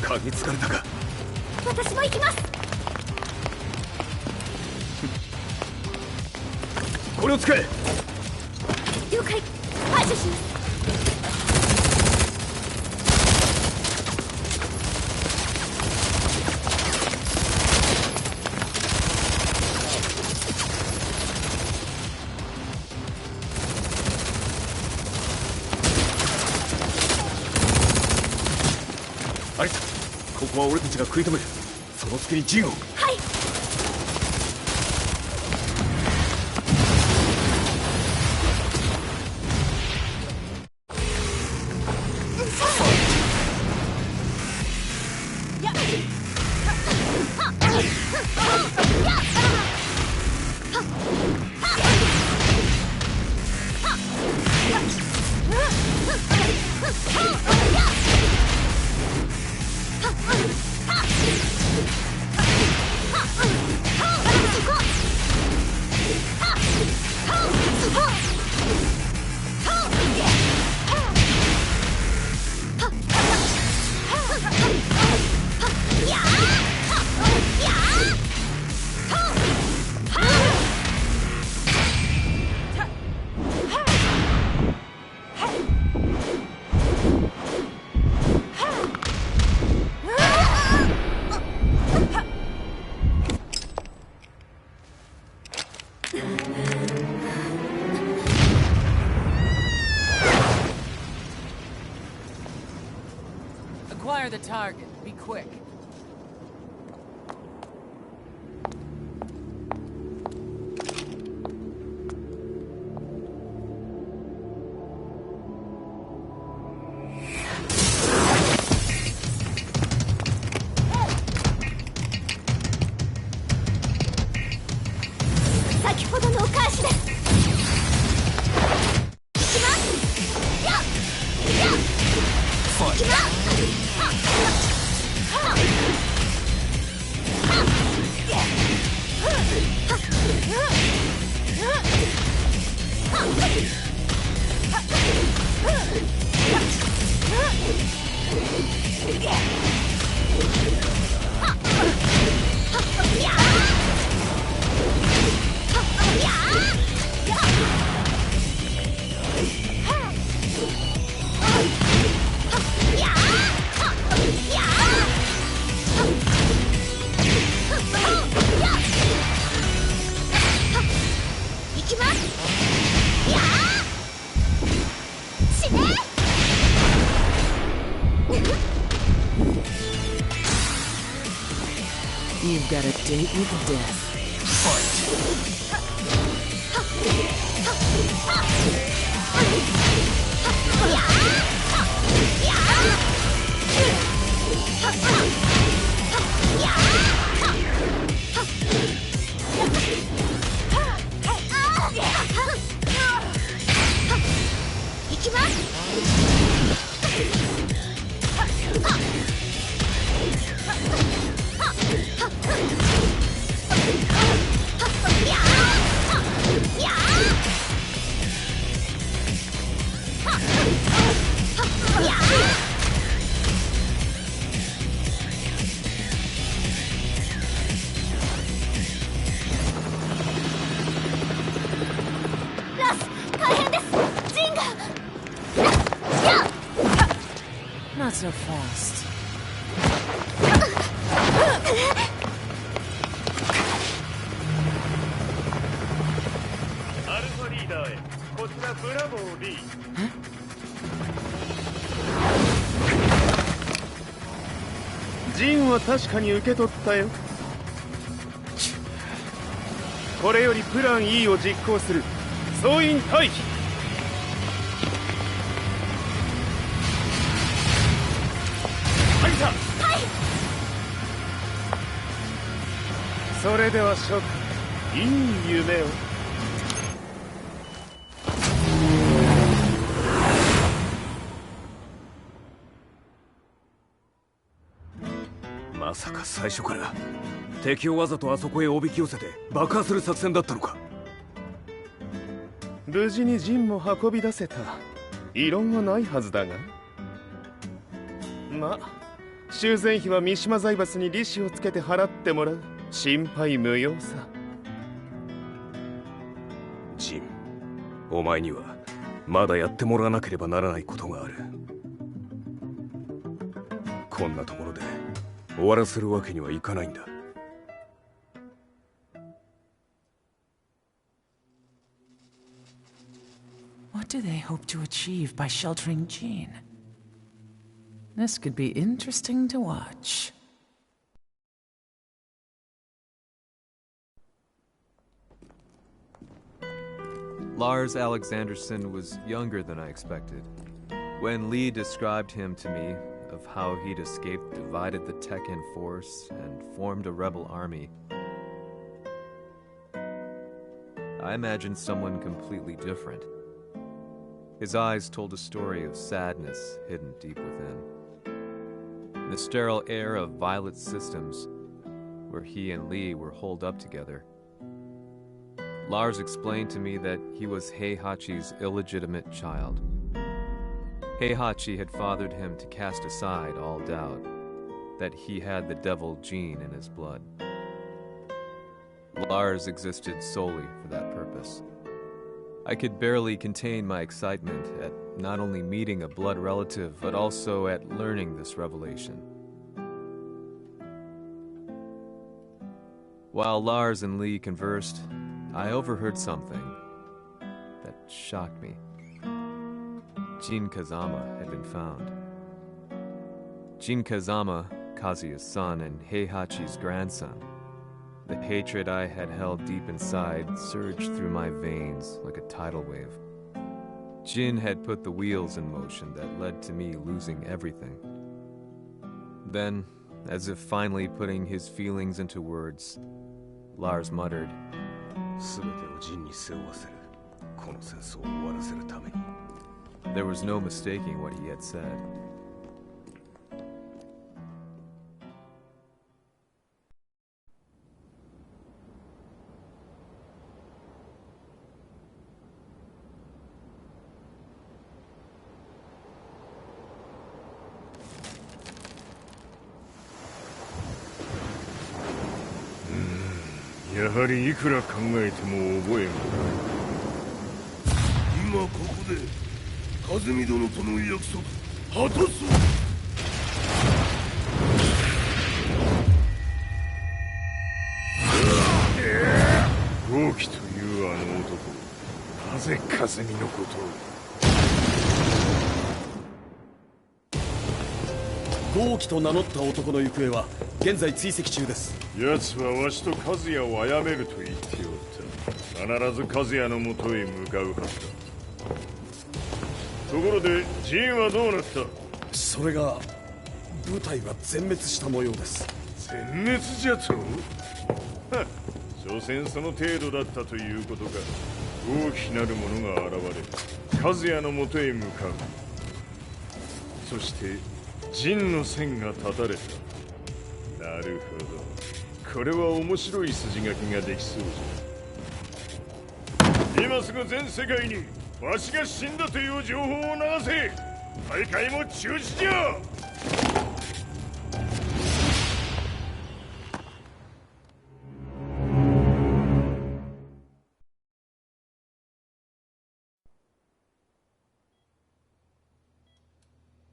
嗅ぎつかれたか。私も行きます。これを使え。了解。排除します。アリサ、ここは俺たちが食い止める。その隙にジンを。はい。Fire the target. Be quick. You've got a date with death. Not so fast. アルファリーダーへこちらブラボー B。 ジンは確かに受け取ったよ。これよりプラン E を実行する。総員退避。それでは諸君、いい夢を。まさか最初から敵をわざとあそこへおびき寄せて爆破する作戦だったのか。無事にジンも運び出せた。異論はないはずだが。まあ修繕費は三島財閥に利子をつけて払ってもらう。心配無用さ。ジン、お前にはまだやってもらわなければならないことがある。こんなところで終わらせるわけにはいかないんだ。What do they hope to achieve by sheltering Jean? This could be interesting to watch. Lars Alexanderson was younger than I expected. When Lee described him to me, of how he'd escaped, divided the Tekken force, and formed a rebel army, I imagined someone completely different. His eyes told a story of sadness hidden deep within. The sterile air of Violet Systems, where he and Lee were holed up together. Lars explained to me that he was Heihachi's illegitimate child. Heihachi had fathered him to cast aside all doubt that he had the devil gene in his blood. Lars existed solely for that purpose. I could barely contain my excitement at not only meeting a blood relative, but also at learning this revelation. While Lars and Lee conversed, I overheard something that shocked me. Jin Kazama had been found. Jin Kazama, Kazuya's son and Heihachi's grandson. The hatred I had held deep inside surged through my veins like a tidal wave. Jin had put the wheels in motion that led to me losing everything. Then, as if finally putting his feelings into words, Lars muttered, There was no mistaking what he had said. やはりいくら考えても覚えがない。今ここで風見殿との約束果たそう。豪輝というあの男、なぜ風見のことを。豪輝と名乗った男の行方は現在追跡中です。奴はわしと和也を殺めると言っておった。必ず和也のもとへ向かうはずだ。ところでジンはどうなった？それが部隊は全滅した模様です。全滅じゃと？所詮その程度だったということか。大きなる者が現れ和也のもとへ向かう。そしてジンの線が断たれた。なるほど。これは面白い筋書きができそうじゃ。今すぐ全世界にわしが死んだという情報を流せ。大会も中止じゃ。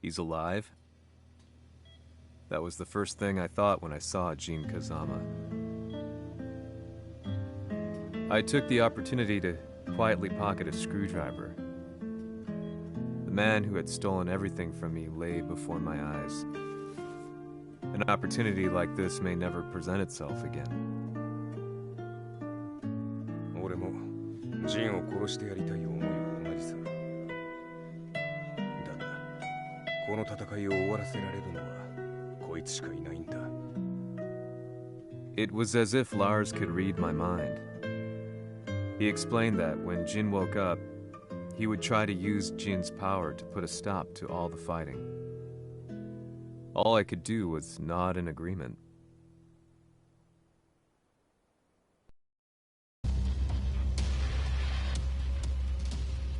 He's alive? That was the first thing I thought when I saw Jin Kazama. I took the opportunity to quietly pocket a screwdriver. The man who had stolen everything from me lay before my eyes. An opportunity like this may never present itself again. 俺もジンを殺してやりたい思いは同じさ。だが、この戦いを終わらせられるのは It was as if Lars could read my mind. He explained that when Jin woke up, he would try to use Jin's power to put a stop to all the fighting. All I could do was nod in agreement.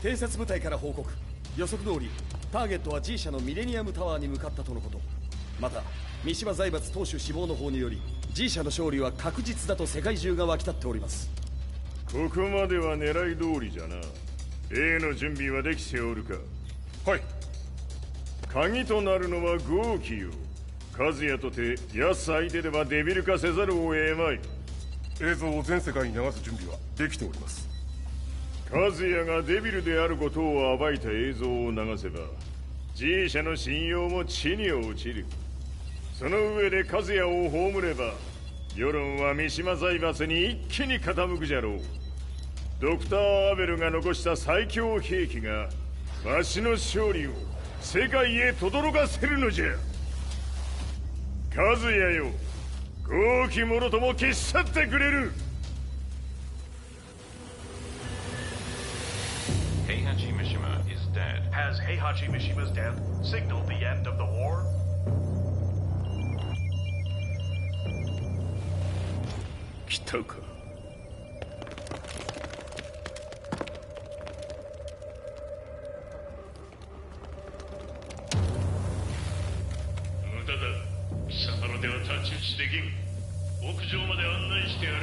偵察部隊から報告。予測通り、ターゲットは G 社のミレニアムタワーに向かったとのこと。また、三島財閥当主死亡の方により G 社の勝利は確実だと世界中が沸き立っております。ここまでは狙い通りじゃな。例の準備はできておるか？はい。鍵となるのは豪輝よ。和也とて奴相手ではデビル化せざるを得まい。映像を全世界に流す準備はできております。和也がデビルであることを暴いた映像を流せば G 社の信用も地に落ちる。その上で和也を葬れば世論は三島財閥に一気に傾くじゃろう。ドクター・アベルが残した最強兵器がわしの勝利を世界へ轟かせるのじゃ。和也よ、豪輝者とも消し去ってくれる。 Heihachi Mishima is dead. Has Heihachi Mishima's death signaled the end of the war? 来たか。無駄だ。貴様のでは太刀打ちできん。屋上まで案内してやれ。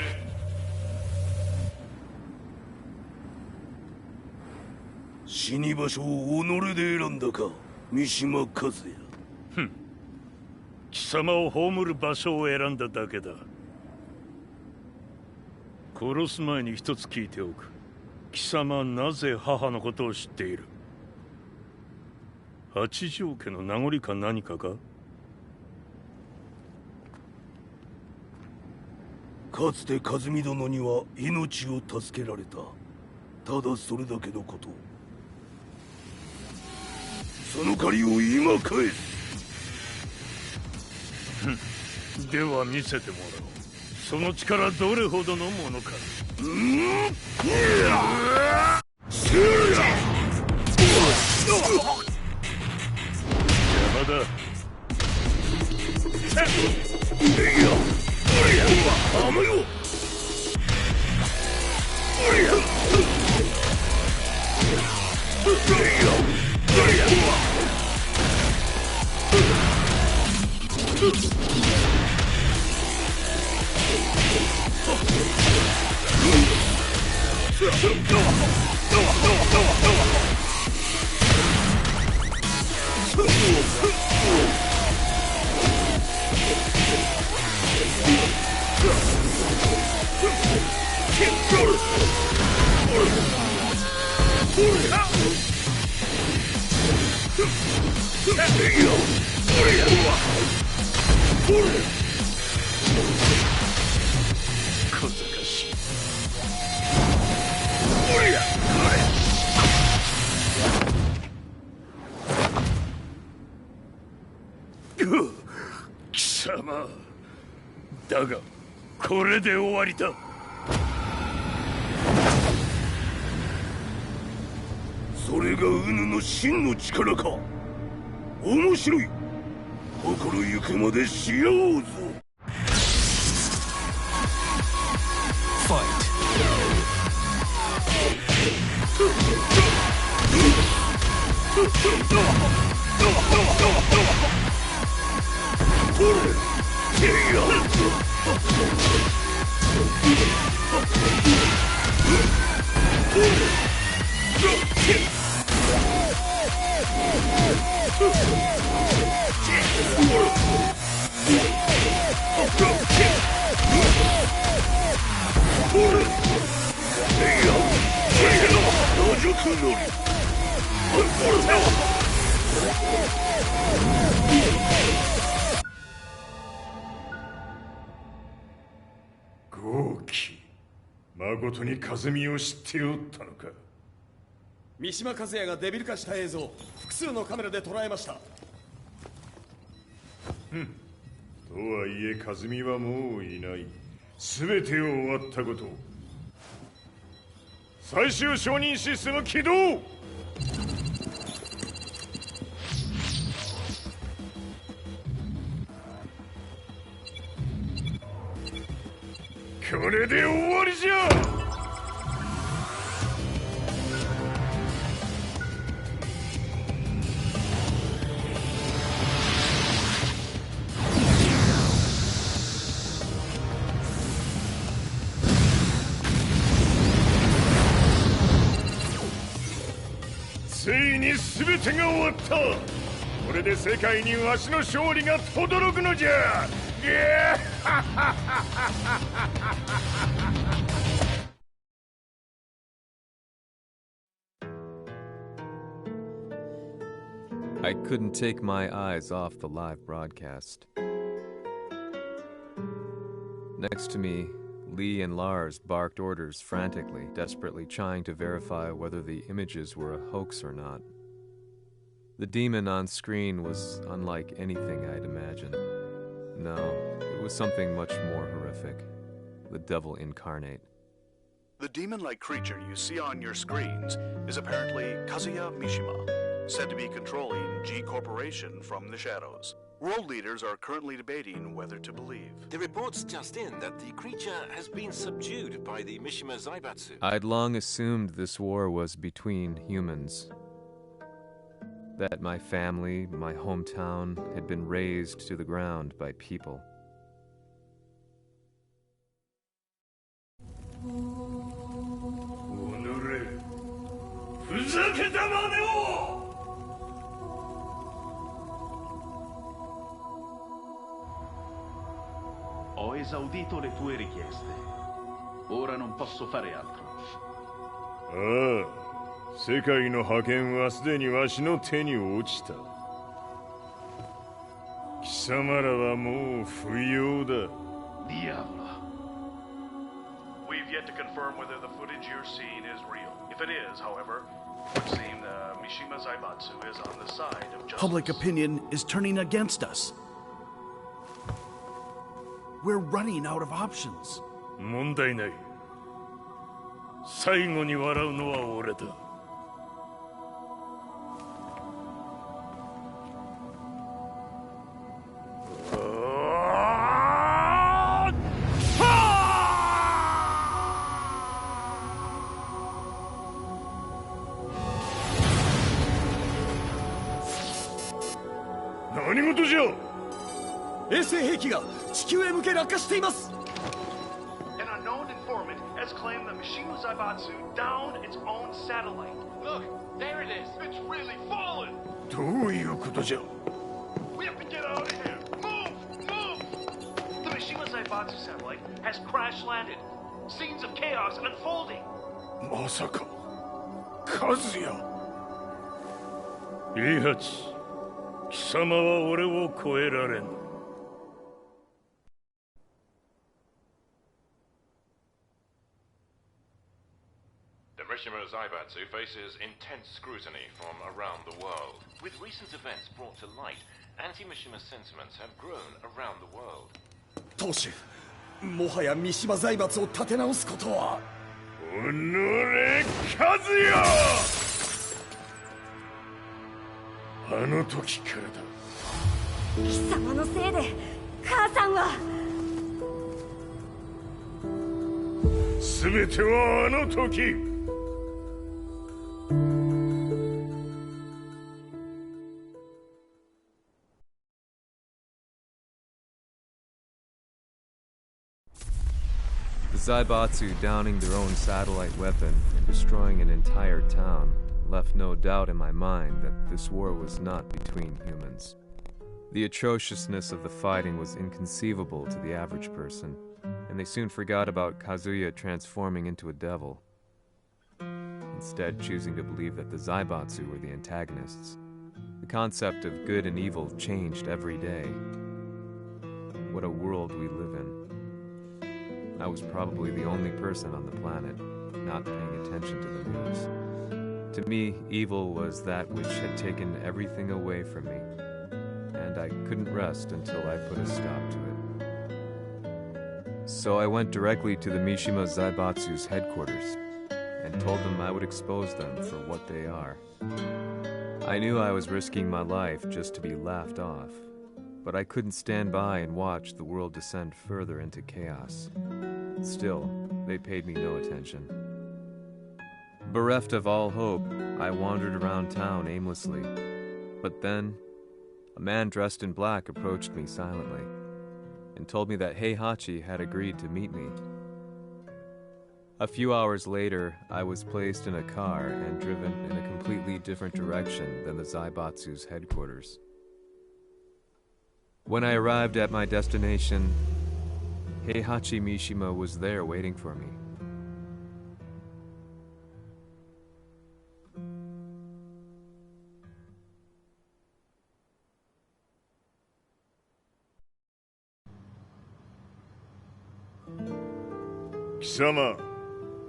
死に場所を己で選んだか、三島和也。ふん。貴様を葬る場所を選んだだけだ。殺す前に一つ聞いておく。貴様はなぜ母のことを知っている？八条家の名残か何かか？かつて和美殿には命を助けられた。ただそれだけのこと。その借りを今返す。では見せてもらおう。その力どれほどのものか。邪魔だ。小賢しい。貴様だがこれで終わりだ。それがウヌの真の力か。面白い。心ゆくまでしようぞ。豪気、誠に和美を知っておったのか。三島和也がデビル化した映像、複数のカメラで捉えました。とはいえ和美はもういない。全てを終わったこと。最終承認システム起動。これで終わりじゃ。ついに全てが終わった。これで世界にわしの勝利が轟くのじゃ。I couldn't take my eyes off the live broadcast. Next to me, Lee and Lars barked orders frantically, desperately trying to verify whether the images were a hoax or not. The demon on screen was unlike anything I'd imagined. No, it was something much more horrific. The devil incarnate. The demon-like creature you see on your screens is apparently Kazuya Mishima, said to be controlling G Corporation from the shadows. World leaders are currently debating whether to believe. The reports just in that the creature has been subdued by the Mishima Zaibatsu. I'd long assumed this war was between humans. That my family, my hometown, had been razed to the ground by people. Ho esaudito le tue richieste. Ora non posso fare altro. 世界の覇権はすでにわしの手に落ちた。貴様らはもう不要だ。Diavolo. yet to confirm whether the footage you're seeing is real. If it is, however, it would seem Mishima Zaibatsu is on the side of justice. Public opinion is turning against us. We're running out of options. 問題ない。最後に笑うのは俺だ。何事じゃ。衛星兵器が地球へ向け落下しています。An unknown informant has claimed that Mishima Zaibatsu downed its own satellite. Look, there it is. It's really fallen. どういうことじゃ。We have to get out of here. Move, move. The Mishima Zaibatsu satellite has crash landed. Scenes of chaos unfolding. まさか、和也。イハチ、貴様は俺を超えられん。The Mishima Zaibatsu faces intense scrutiny from around the world. With recent events brought to light, anti-Mishima sentiments have grown around the world. 当主、もはや三島財閥を立て直すことは。おのれ、和也。あの時からだ。貴様のせいで母さんは。全てはあの時。The Zaibatsu downing their own satellite weapon and destroying an entire town left no doubt in my mind that this war was not between humans. The atrociousness of the fighting was inconceivable to the average person, and they soon forgot about Kazuya transforming into a devil, instead choosing to believe that the Zaibatsu were the antagonists. The concept of good and evil changed every day. What a world we live in. I was probably the only person on the planet not paying attention to the news. To me, evil was that which had taken everything away from me, and I couldn't rest until I put a stop to it. So I went directly to the Mishima Zaibatsu's headquarters and told them I would expose them for what they are. I knew I was risking my life just to be laughed off, but I couldn't stand by and watch the world descend further into chaos. Still, they paid me no attention. Bereft of all hope, I wandered around town aimlessly. But then, a man dressed in black approached me silently and told me that Heihachi had agreed to meet me. A few hours later, I was placed in a car and driven in a completely different direction than the Zaibatsu's headquarters. When I arrived at my destination, Heihachi Mishima was there waiting for me. Kisama,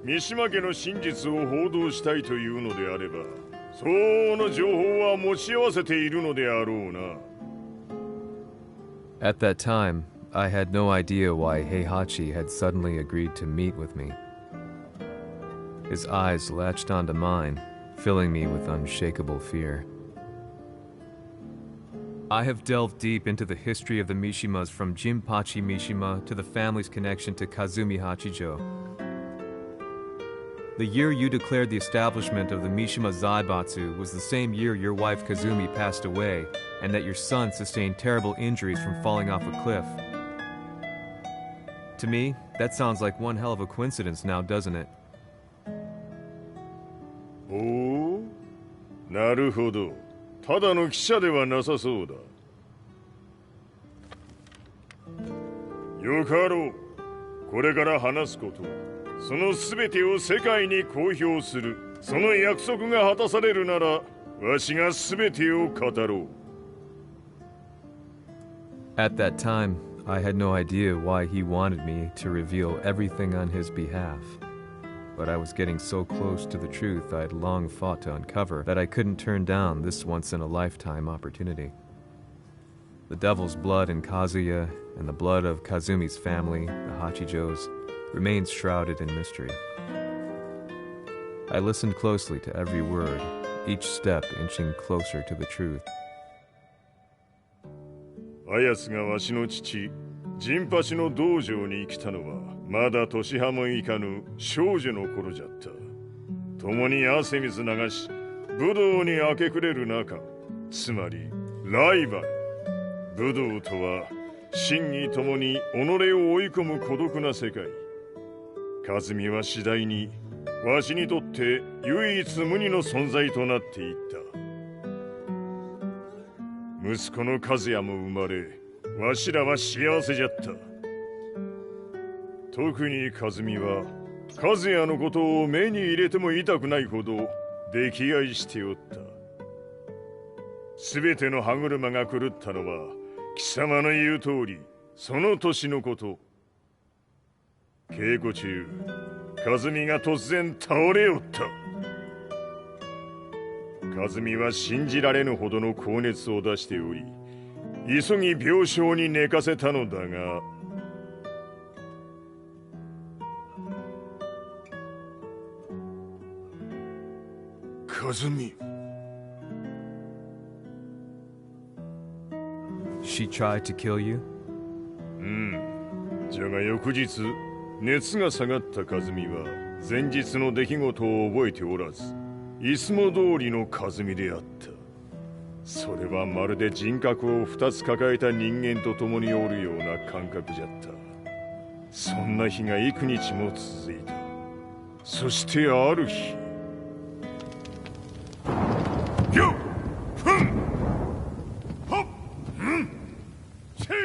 三島家の真実を報道したいというのであれば、相応の情報は持ち合わせているのであろうな。At that time, I had no idea why Heihachi had suddenly agreed to meet with me. His eyes latched onto mine, filling me with unshakable fear. I have delved deep into the history of the Mishimas from Jinpachi Mishima to the family's connection to Kazumi Hachijo. The year you declared the establishment of the Mishima Zaibatsu was the same year your wife Kazumi passed away, and that your son sustained terrible injuries from falling off a cliff. To me, that sounds like one hell of a coincidence now, doesn't it? おお、なるほど。ただの記者ではなさそうだ。よかろう。これから話すこと、その全てを世界に公表する。その約束が果たされるなら、わしが全てを語ろう。At that time, I had no idea why he wanted me to reveal everything on his behalf. But I was getting so close to the truth I had long fought to uncover that I couldn't turn down this once-in-a-lifetime opportunity. The devil's blood in Kazuya and the blood of Kazumi's family, the Hachijos, remains shrouded in mystery. I listened closely to every word, each step inching closer to the truth. あやつがわしの父、ジンパチの道場に来たのは、まだ年端もいかぬ少女の頃じゃった。共に汗水流し、武道に明け暮れる中、つまりライバル。武道とは、真偽ともに己を追い込む孤独な世界。和美は次第に、わしにとって唯一無二の存在となっていった。息子の和也も生まれ、わしらは幸せじゃった。特に和美は、和也のことを目に入れても痛くないほど溺愛しておった。すべての歯車が狂ったのは、貴様の言う通り、その年のこと。稽古中、和美が突然倒れおった。和美は信じられぬほどの高熱を出しており、急ぎ病床に寝かせたのだが、和美。She tried to kill you? じゃが翌日、熱が下がった和美は前日の出来事を覚えておらず、いつも通りの和美であった。それはまるで人格を2つ抱えた人間と共におるような感覚じゃった。そんな日が幾日も続いた。そしてある日、よっふんほっんせい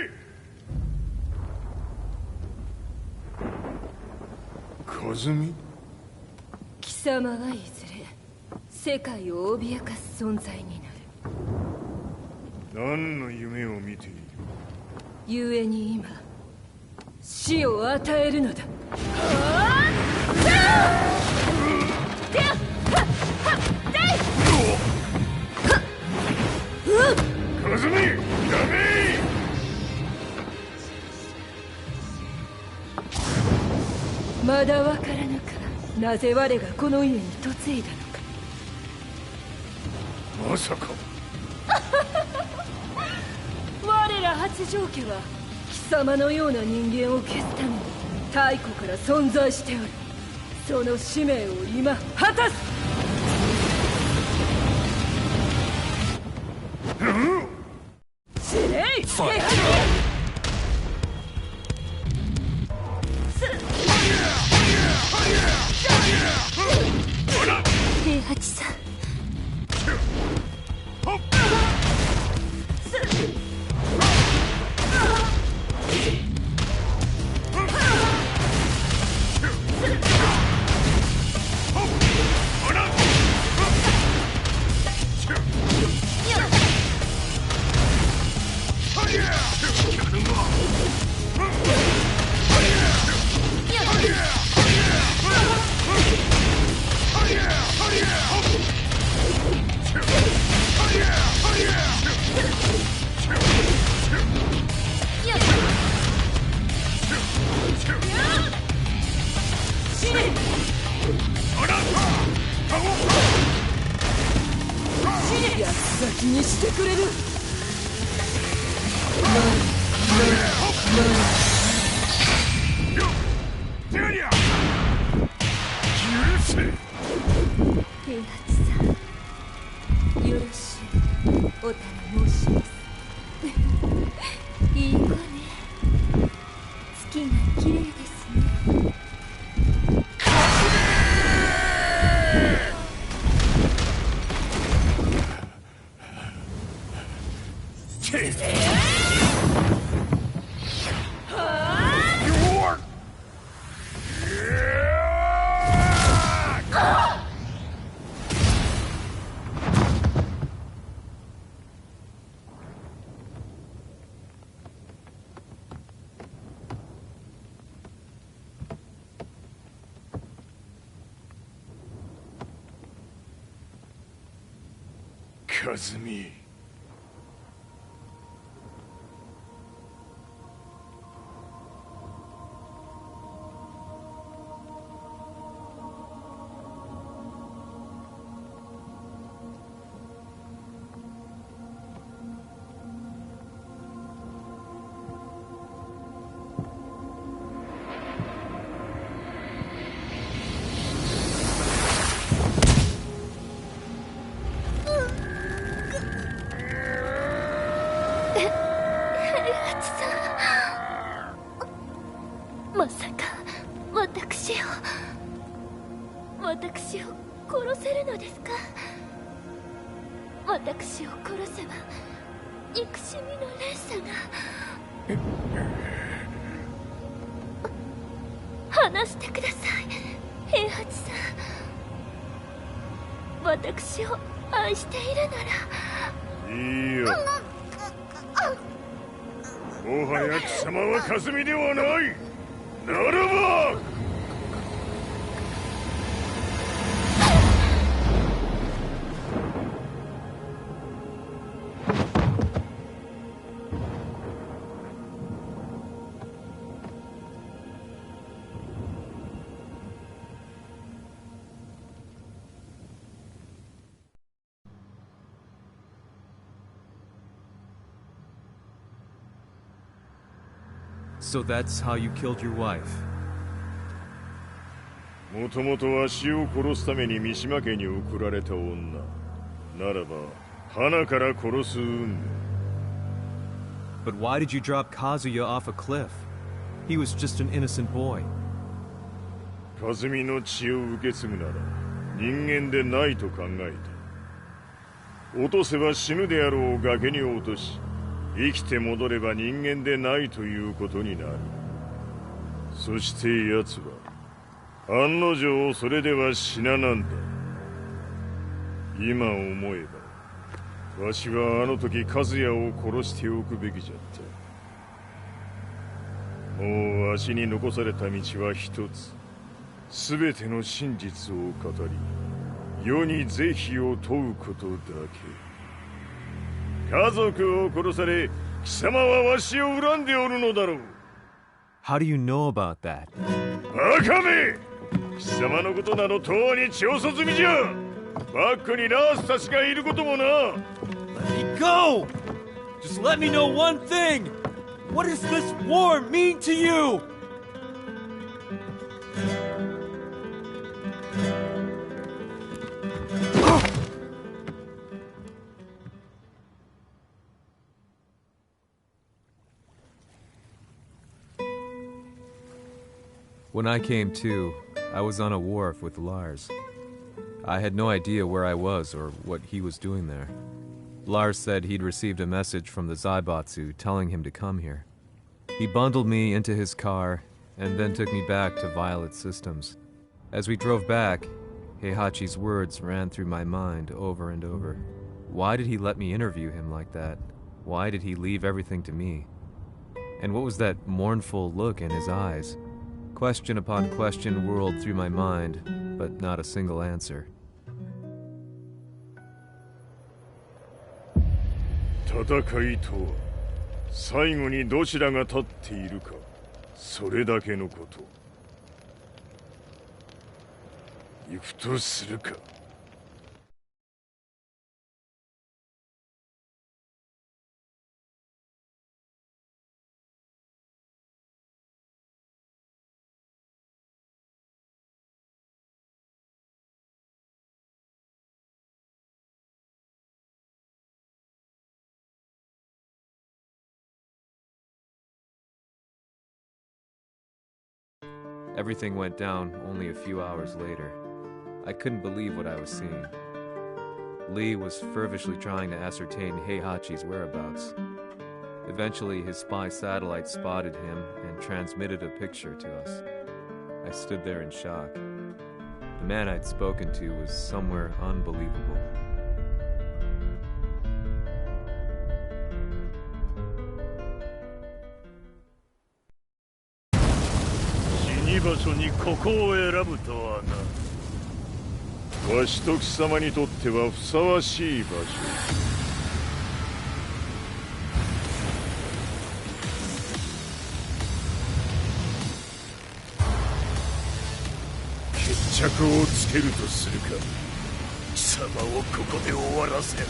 和美。貴様はいずれ世界を脅かす存在になる。何の夢を見ている？故に今死を与えるのだ。和美、やめ！まだわからぬか、なぜ我がこの家に嫁いだのか。まさか我ら八丈家は貴様のような人間を消すために太古から存在しておる。その使命を今果たす。死ねい平八さん。八つ咲きにしてくれる。平八さん、よろしいお頼申します。いい子ね。月が綺麗ですね。和美。まさか私を殺せるのですか？私を殺せば憎しみの連鎖が。話してください、平八さん。私を愛しているなら。いいよ。もはや貴様は和美ではない。ならばSo that's how you killed your wife. もともとわしを殺すために三島家に送られた女ならば花から殺す運命。 But why did you drop Kazuya off a cliff? He was just an innocent boy. 和美の血を受け継ぐなら人間でないと考えた。落とせば死ぬであろう崖に落とし、生きて戻れば人間でないということになる。そして奴は案の定それでは死ななんだ。今思えばわしはあの時和也を殺しておくべきじゃった。もうわしに残された道は一つ。全ての真実を語り世に是非を問うことだけ。家族を殺され貴様はわしを恨んでおるのだろう。 How do you know about that? バカめ！貴様のことなどとうに調査済みじゃ。バックにラースたちがいることもな。 Let me go! Just let me know one thing! What does this war mean to you? When I came to, I was on a wharf with Lars. I had no idea where I was or what he was doing there. Lars said he'd received a message from the Zaibatsu telling him to come here. He bundled me into his car and then took me back to Violet Systems. As we drove back, Heihachi's words ran through my mind over and over. Why did he let me interview him like that? Why did he leave everything to me? And what was that mournful look in his eyes? Question upon question whirled through my mind, but not a single answer. 戦いとは最後にどちらが立っているか、それだけのこと。行くとするか。Everything went down only a few hours later. I couldn't believe what I was seeing. Lee was fervently trying to ascertain Heihachi's whereabouts. Eventually, his spy satellite spotted him and transmitted a picture to us. I stood there in shock. The man I'd spoken to was somewhere unbelievable. 死に場所にここを選ぶとはな。わしと貴様にとってはふさわしい場所。決着をつけるとするか。貴様をここで終わらせる。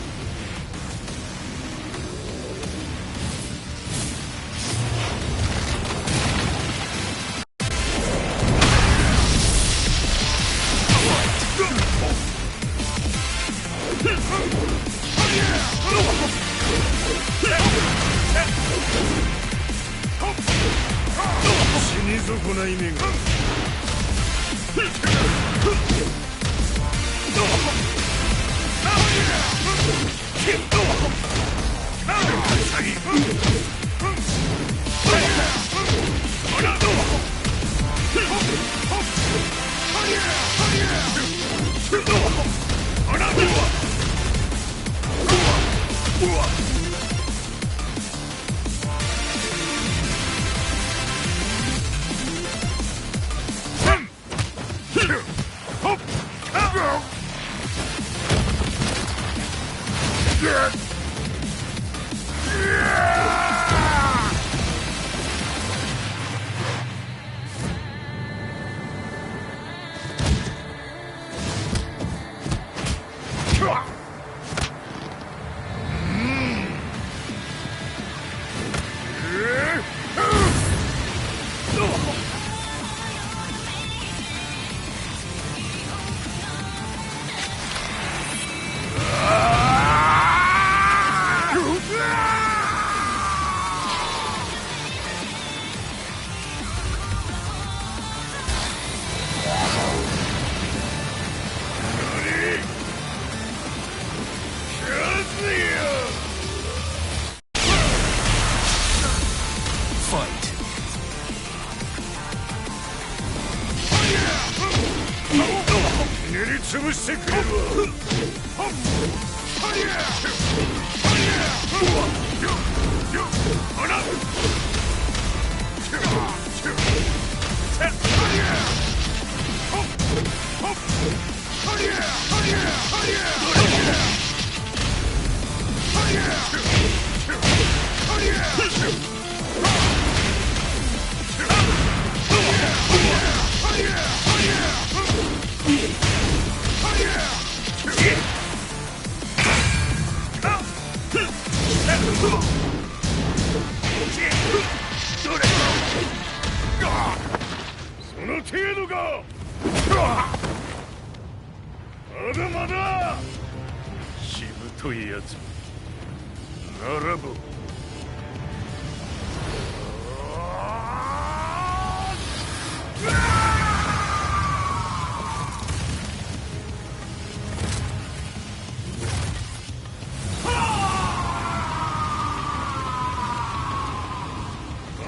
死に損ない目が。潰してくれるわ。その程度か。まだまだしぶといやつならば。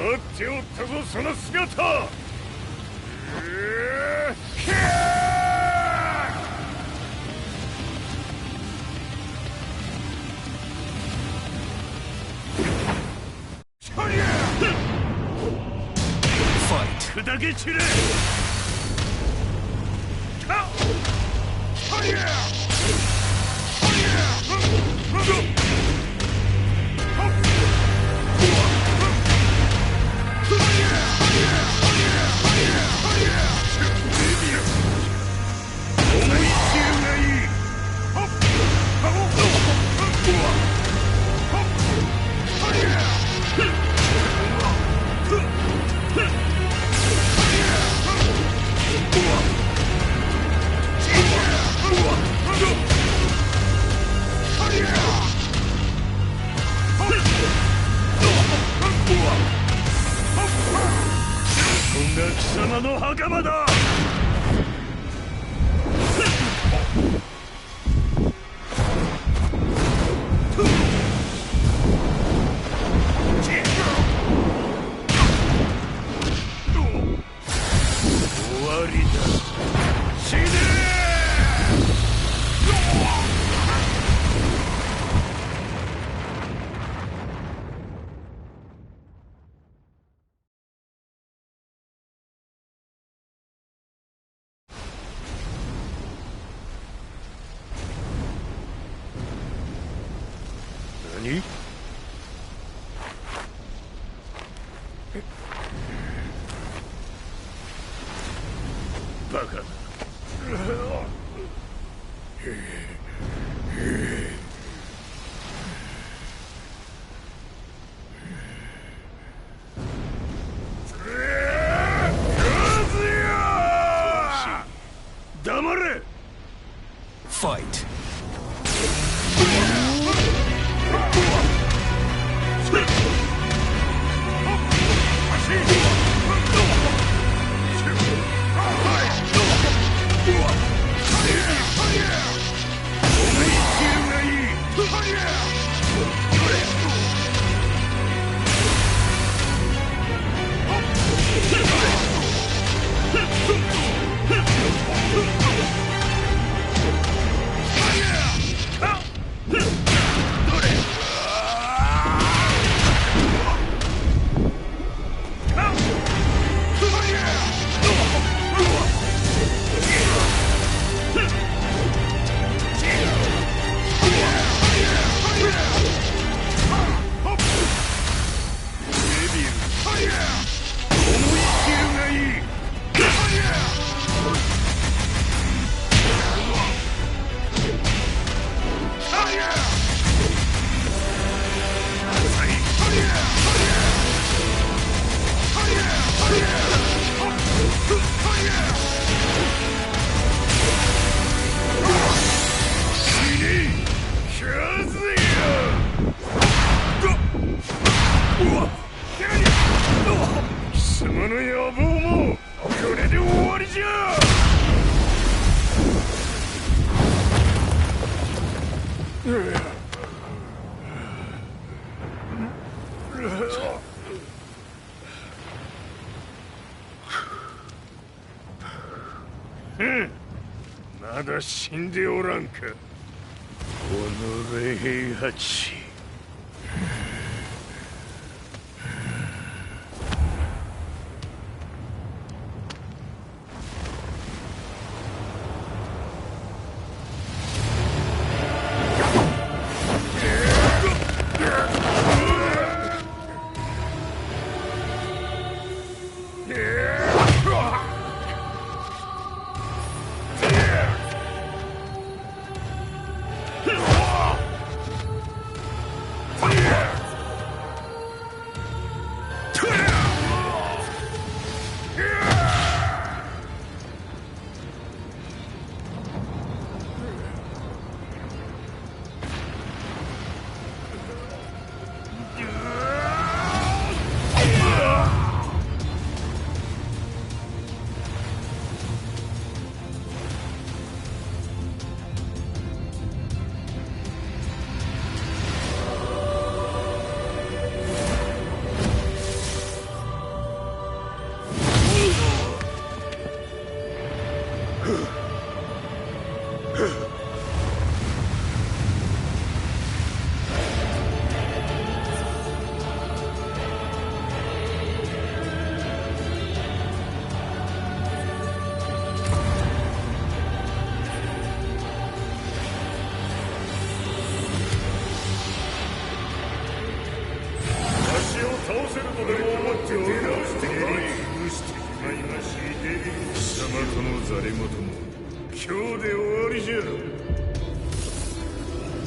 待っておったぞその姿。砕け散れ。何？バカだ。黙れ！ Fight.まだ死んでおらんか。おのれ平八。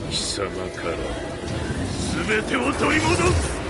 貴様から全てを取り戻す。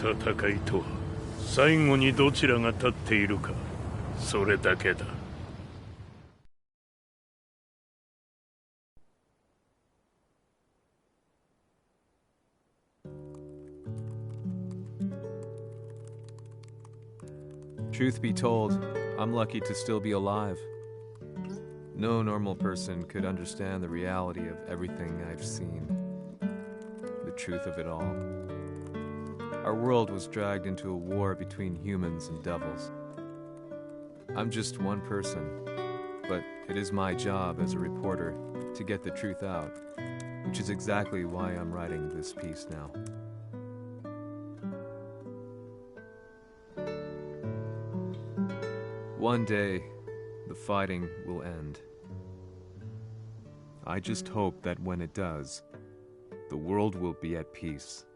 戦いとは最後にどちらが立っているか、それだけだ。Truth be told, I'm lucky to still be alive. No normal person could understand the reality of everything I've seen. The truth of it all. Our world was dragged into a war between humans and devils. I'm just one person, but it is my job as a reporter to get the truth out, which is exactly why I'm writing this piece now. One day, the fighting will end. I just hope that when it does, the world will be at peace.